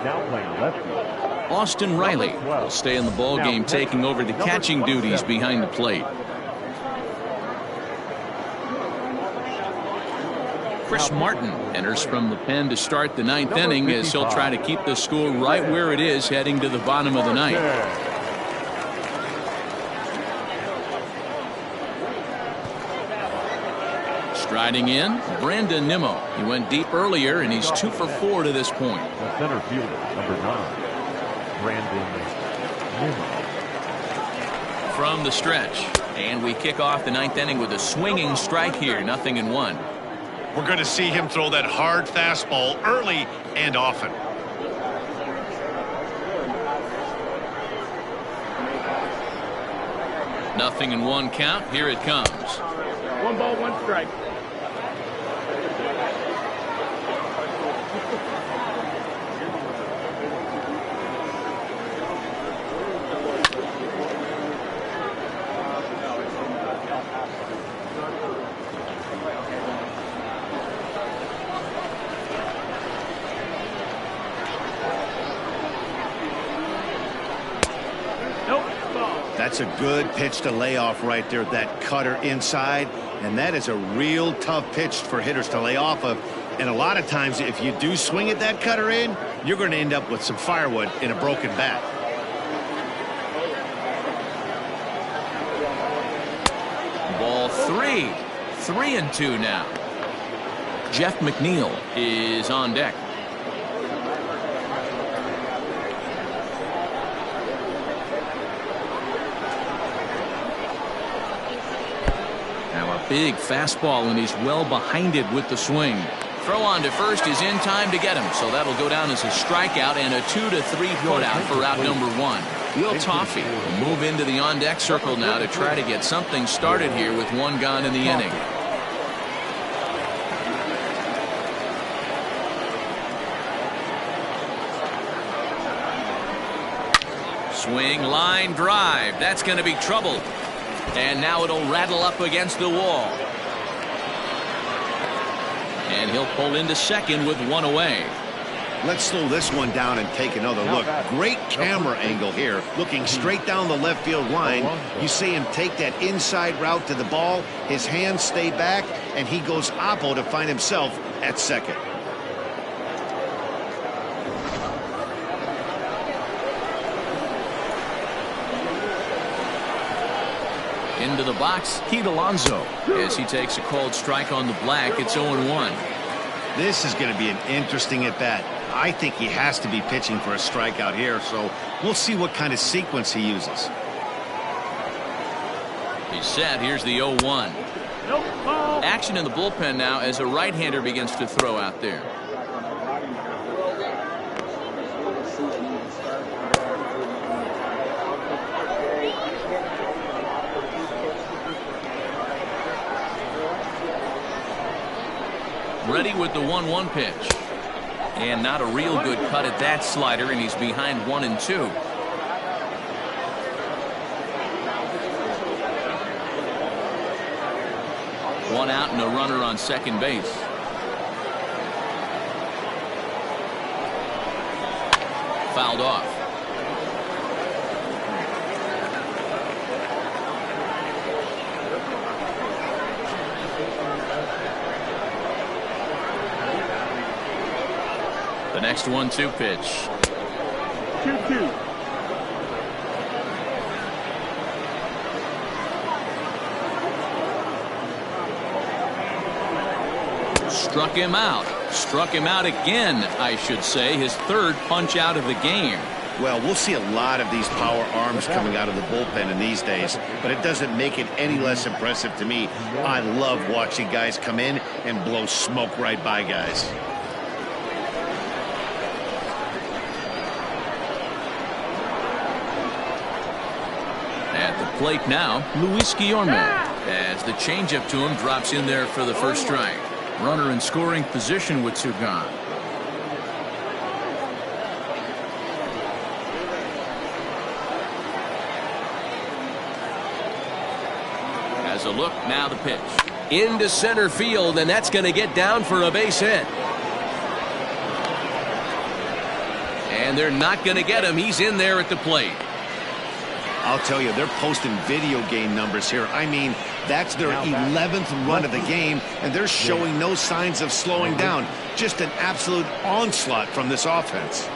S2: Now playing left field,
S1: Austin Riley will stay in the ball game, taking over the catching duties behind the plate. Chris Martin enters from the pen to start the ninth inning, as he'll try to keep the score right where it is heading to the bottom of the ninth. Striding in, Brandon Nimmo. He went deep earlier, and he's 2 for 4 to this point.
S2: The center fielder, number 9, Brandon Nimmo.
S1: From the stretch, and we kick off the ninth inning with a swinging strike here, 0-1.
S6: We're going to see him throw that hard fastball early and often.
S1: Nothing in 1 count. Here it comes.
S5: 1 ball, 1 strike.
S4: That's a good pitch to lay off right there, that cutter inside, and that is a real tough pitch for hitters to lay off of. And a lot of times, if you do swing at that cutter in, you're going to end up with some firewood in a broken bat.
S1: Ball 3. 3-2 now. Jeff McNeil is on deck. Big fastball, and he's well behind it with the swing. Throw on to first is in time to get him, so that'll go down as a strikeout and a 2 to 3 put out for out number 1. Will Toffey will move into the on deck circle now to try to get something started here with 1 gone in the inning. Swing, line drive. That's going to be trouble. And now it'll rattle up against the wall. And he'll pull into second with 1 away.
S4: Let's slow this one down and take another look. Great camera angle here, looking straight down the left field line. You see him take that inside route to the ball. His hands stay back, and he goes oppo to find himself at second.
S1: Into the box, Pete Alonso, as he takes a called strike on the black. It's 0-1.
S4: This is going to be an interesting at bat. I think he has to be pitching for a strikeout here, so we'll see what kind of sequence he uses.
S1: He's set. Here's the 0-1. Action in the bullpen now as a right-hander begins to throw out there. Ready with the 1-1 pitch. And not a real good cut at that slider, and he's behind 1-2. One out and a runner on second base. Fouled off. The next 1-2 pitch.
S5: 2-2.
S1: Struck him out. Struck him out again, I should say. His 3rd punch out of the game.
S4: Well, we'll see a lot of these power arms coming out of the bullpen in these days, but it doesn't make it any less impressive to me. I love watching guys come in and blow smoke right by guys.
S1: At the plate now, Luis Guillorme, as the changeup to him drops in there for the first strike. Runner in scoring position with 2 gone. As a look, now the pitch. Into center field, and that's going to get down for a base hit. And they're not going to get him. He's in there at the plate.
S4: I'll tell you, they're posting video game numbers here. I mean, that's their 11th run of the game, and they're showing no signs of slowing down. Just an absolute onslaught from this offense.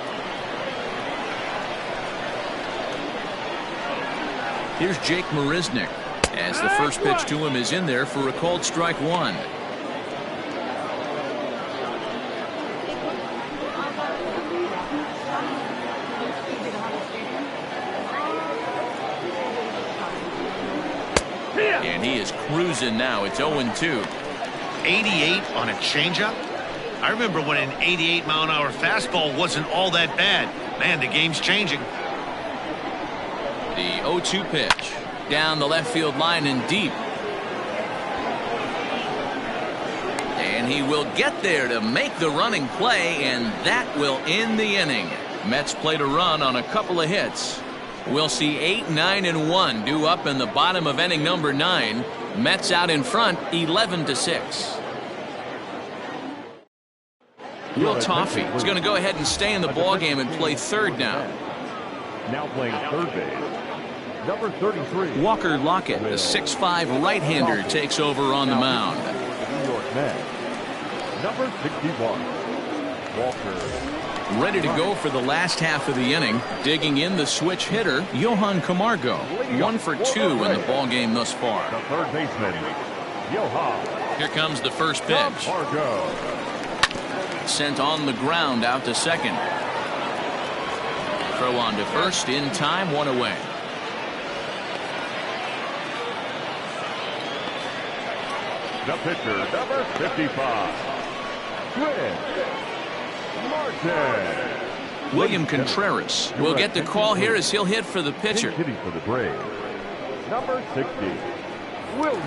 S1: Here's Jake Marisnick, as the first pitch to him is in there for a called strike one. And he is cruising now. It's 0-2.
S6: 88 on a changeup? I remember when an 88-mile-an-hour fastball wasn't all that bad. Man, the game's changing.
S1: The 0-2 pitch down the left field line and deep. And he will get there to make the running play, and that will end the inning. Mets played a run on a couple of hits. We'll see 8, 9, and 1 due up in the bottom of inning number 9. Mets out in front 11-6. Will Toffee is going to go ahead and stay in the ballgame and play third now.
S2: Now playing third base, number 33.
S1: Walker Lockett, the 6'5" right-hander, takes over on the mound.
S2: New York Mets, number 61. Walker.
S1: Ready to go for the last half of the inning. Digging in the switch hitter, Johan Camargo. 1 for 2 in the ballgame thus far.
S2: The third baseman, Johan.
S1: Here comes the first pitch.
S2: Camargo.
S1: Sent on the ground out to second. Throw on to first in time, 1 away.
S2: The pitcher, number 55. Chris Martin.
S1: William Contreras will get the call here as he'll hit for the pitcher.
S2: Hitting for the Braves, number 60. William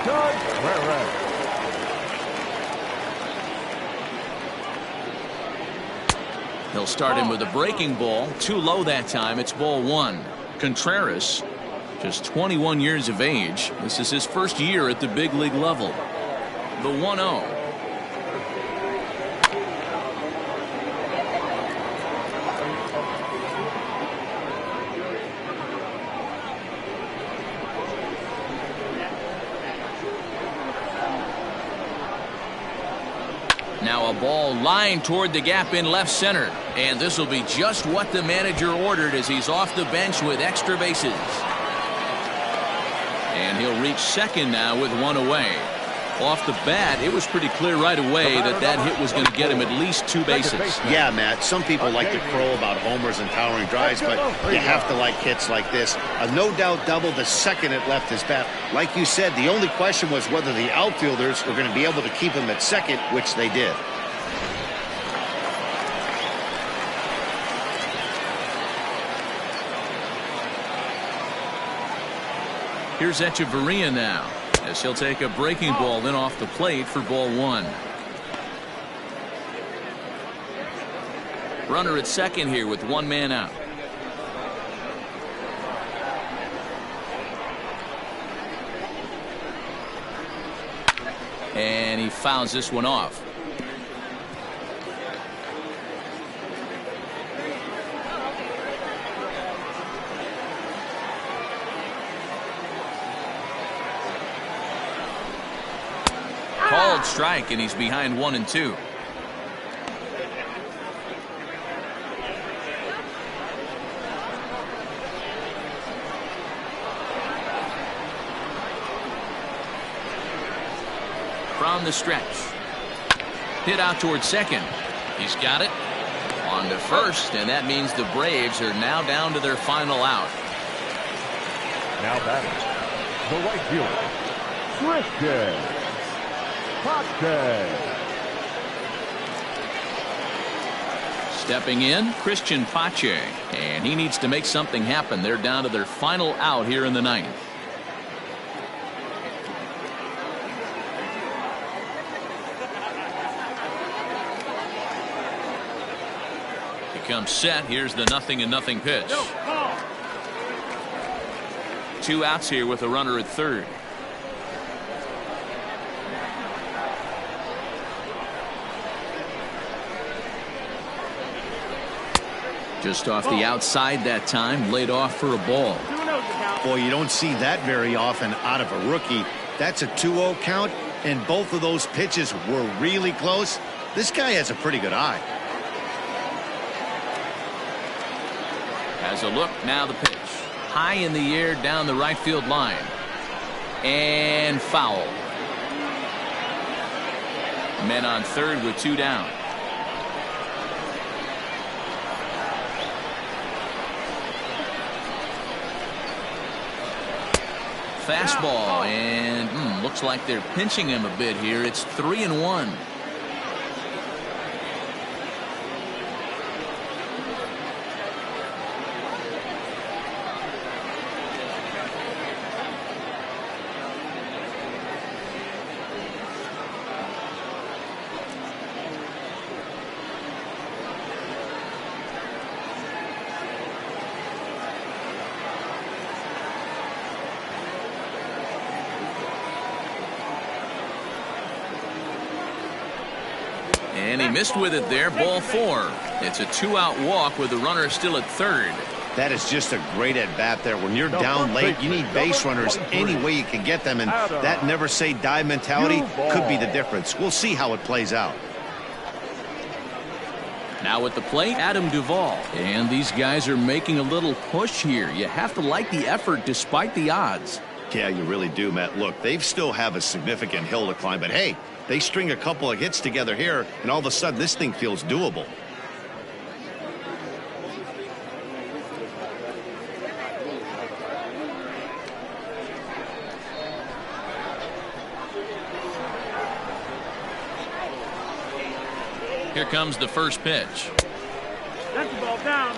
S2: Contreras.
S1: He'll start him with a breaking ball. Too low that time. It's ball 1. Contreras, just 21 years of age. This is his first year at the big league level. The 1-0. Now a ball lined toward the gap in left center. And this will be just what the manager ordered as he's off the bench with extra bases. And he'll reach second now with 1 away. Off the bat, it was pretty clear right away that that hit was going to get him at least 2 bases.
S4: Yeah, Matt, some people like to crow about homers and towering drives, but you have to like hits like this. A no-doubt double the second it left his bat. Like you said, the only question was whether the outfielders were going to be able to keep him at second, which they did.
S1: Here's Echeverria now, as he'll take a breaking ball in off the plate for ball 1. Runner at second here with 1 man out. And he fouls this one off. Called strike, and he's behind 1-2. From the stretch. Hit out towards second. He's got it. On to first, and that means the Braves are now down to their final out.
S2: Now batting, the right fielder, Christian Pache.
S1: Stepping in, Christian Pache, and he needs to make something happen. They're down to their final out here in the 9th. He comes set. Here's the 0-0 pitch. 2 outs here with a runner at third. Just off the outside that time, laid off for a ball.
S5: 2-0 the count.
S4: Boy, you don't see that very often out of a rookie. That's a 2-0 count, and both of those pitches were really close. This guy has a pretty good eye.
S1: Has a look, now the pitch. High in the air down the right field line. And foul. Men on third with 2 down. Fastball, and looks like they're pinching him a bit here. It's 3-1. And he missed with it there. Ball 4. It's a 2-out walk with the runner still at third.
S4: That is just a great at-bat there. When you're down late, you need base runners any way you can get them, and that never-say-die mentality could be the difference. We'll see how it plays out.
S1: Now at the plate, Adam Duvall. And these guys are making a little push here. You have to like the effort despite the odds.
S4: Yeah, you really do, Matt. Look, they still have a significant hill to climb, but hey, they string a couple of hits together here, and all of a sudden this thing feels doable.
S1: Here comes the first pitch.
S5: That's the ball down.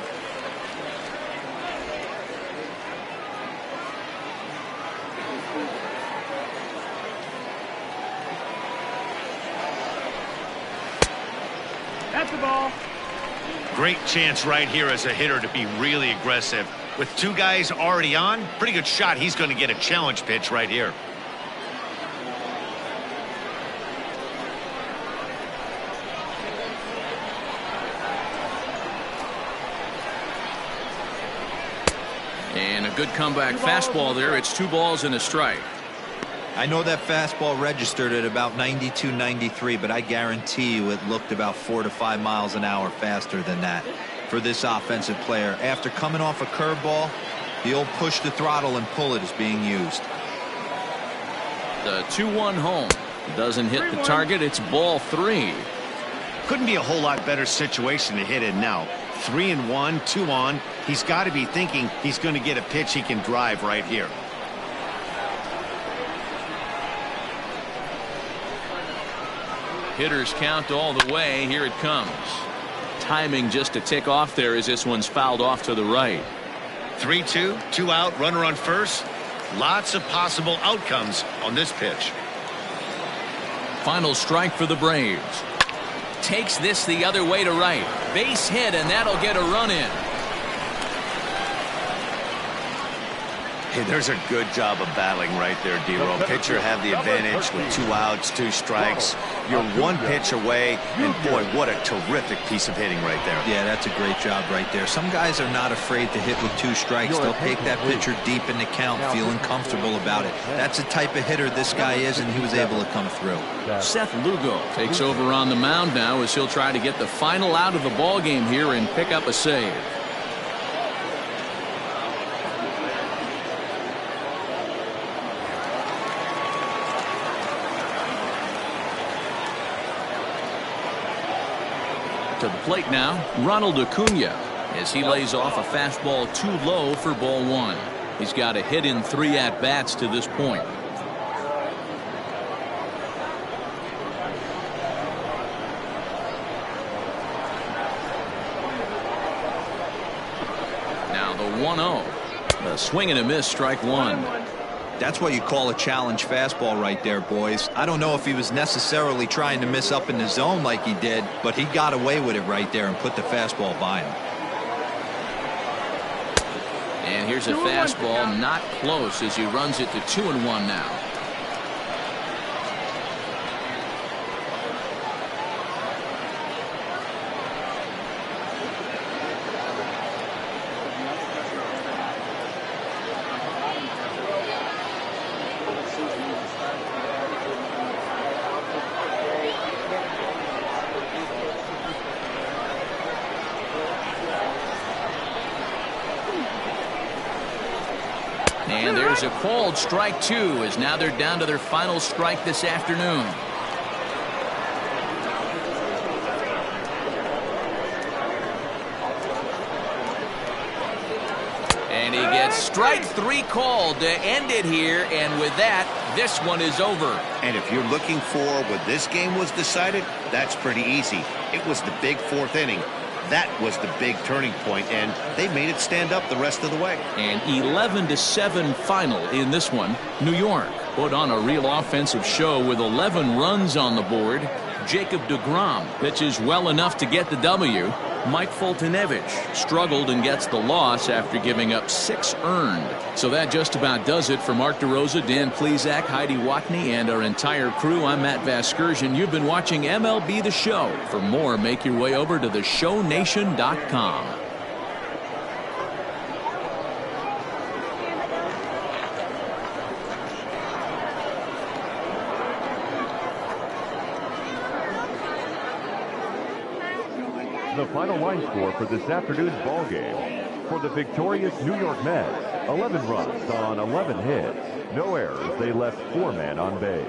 S5: That's the ball.
S6: Great chance right here as a hitter to be really aggressive. With 2 guys already on, pretty good shot he's going to get a challenge pitch right here.
S1: And a good comeback fastball there. It's 2 balls and a strike.
S3: I know that fastball registered at about 92, 93, but I guarantee you it looked about 4 to 5 miles an hour faster than that for this offensive player. After coming off a curveball, the old push the throttle and pull it is being used.
S1: The 2-1 home. Doesn't hit the target. It's ball 3.
S4: Couldn't be a whole lot better situation to hit in now. 3-1, 2 on. He's got to be thinking he's going to get a pitch he can drive right here.
S1: Hitters count all the way. Here it comes. Timing just a tick off there as this one's fouled off to the right.
S6: 3-2, 2 out, runner on first. Lots of possible outcomes on this pitch.
S1: Final strike for the Braves. Takes this the other way to right. Base hit, and that'll get a run in.
S4: Hey, there's a good job of battling right there, Degrom. Pitcher have the advantage with 2 outs, 2 strikes. You're 1 pitch away, and boy, what a terrific piece of hitting right there.
S3: Yeah, that's a great job right there. Some guys are not afraid to hit with 2 strikes. They'll take that pitcher deep in the count, feeling comfortable about it. That's the type of hitter this guy is, and he was able to come through.
S1: Seth Lugo takes over on the mound now as he'll try to get the final out of the ball game here and pick up a save. To the plate now, Ronald Acuna, as he lays off a fastball too low for ball 1. He's got a hit in 3 at-bats to this point. Now the 1-0. A swing and a miss, strike 1.
S3: That's what you call a challenge fastball right there, boys. I don't know if he was necessarily trying to miss up in the zone like he did, but he got away with it right there and put the fastball by him.
S1: And here's a fastball not close as he runs it to 2-1 now. there's a called strike 2 as now they're down to their final strike this afternoon. And he gets strike 3 called to end it here, and with that, this one is over.
S4: And if you're looking for where this game was decided, that's pretty easy. It was the big 4th inning. That was the big turning point, and they made it stand up the rest of the way.
S1: An 11-7 final in this one. New York put on a real offensive show with 11 runs on the board. Jacob Degrom pitches well enough to get the W. Mike Foltynewicz struggled and gets the loss after giving up 6 earned. So that just about does it for Mark DeRosa, Dan Plesac, Heidi Watney, and our entire crew. I'm Matt Vasgersian. You've been watching MLB The Show. For more, make your way over to theshownation.com.
S2: The final line score for this afternoon's ball game. For the victorious New York Mets, 11 runs on 11 hits. No errors. They left 4 men on base.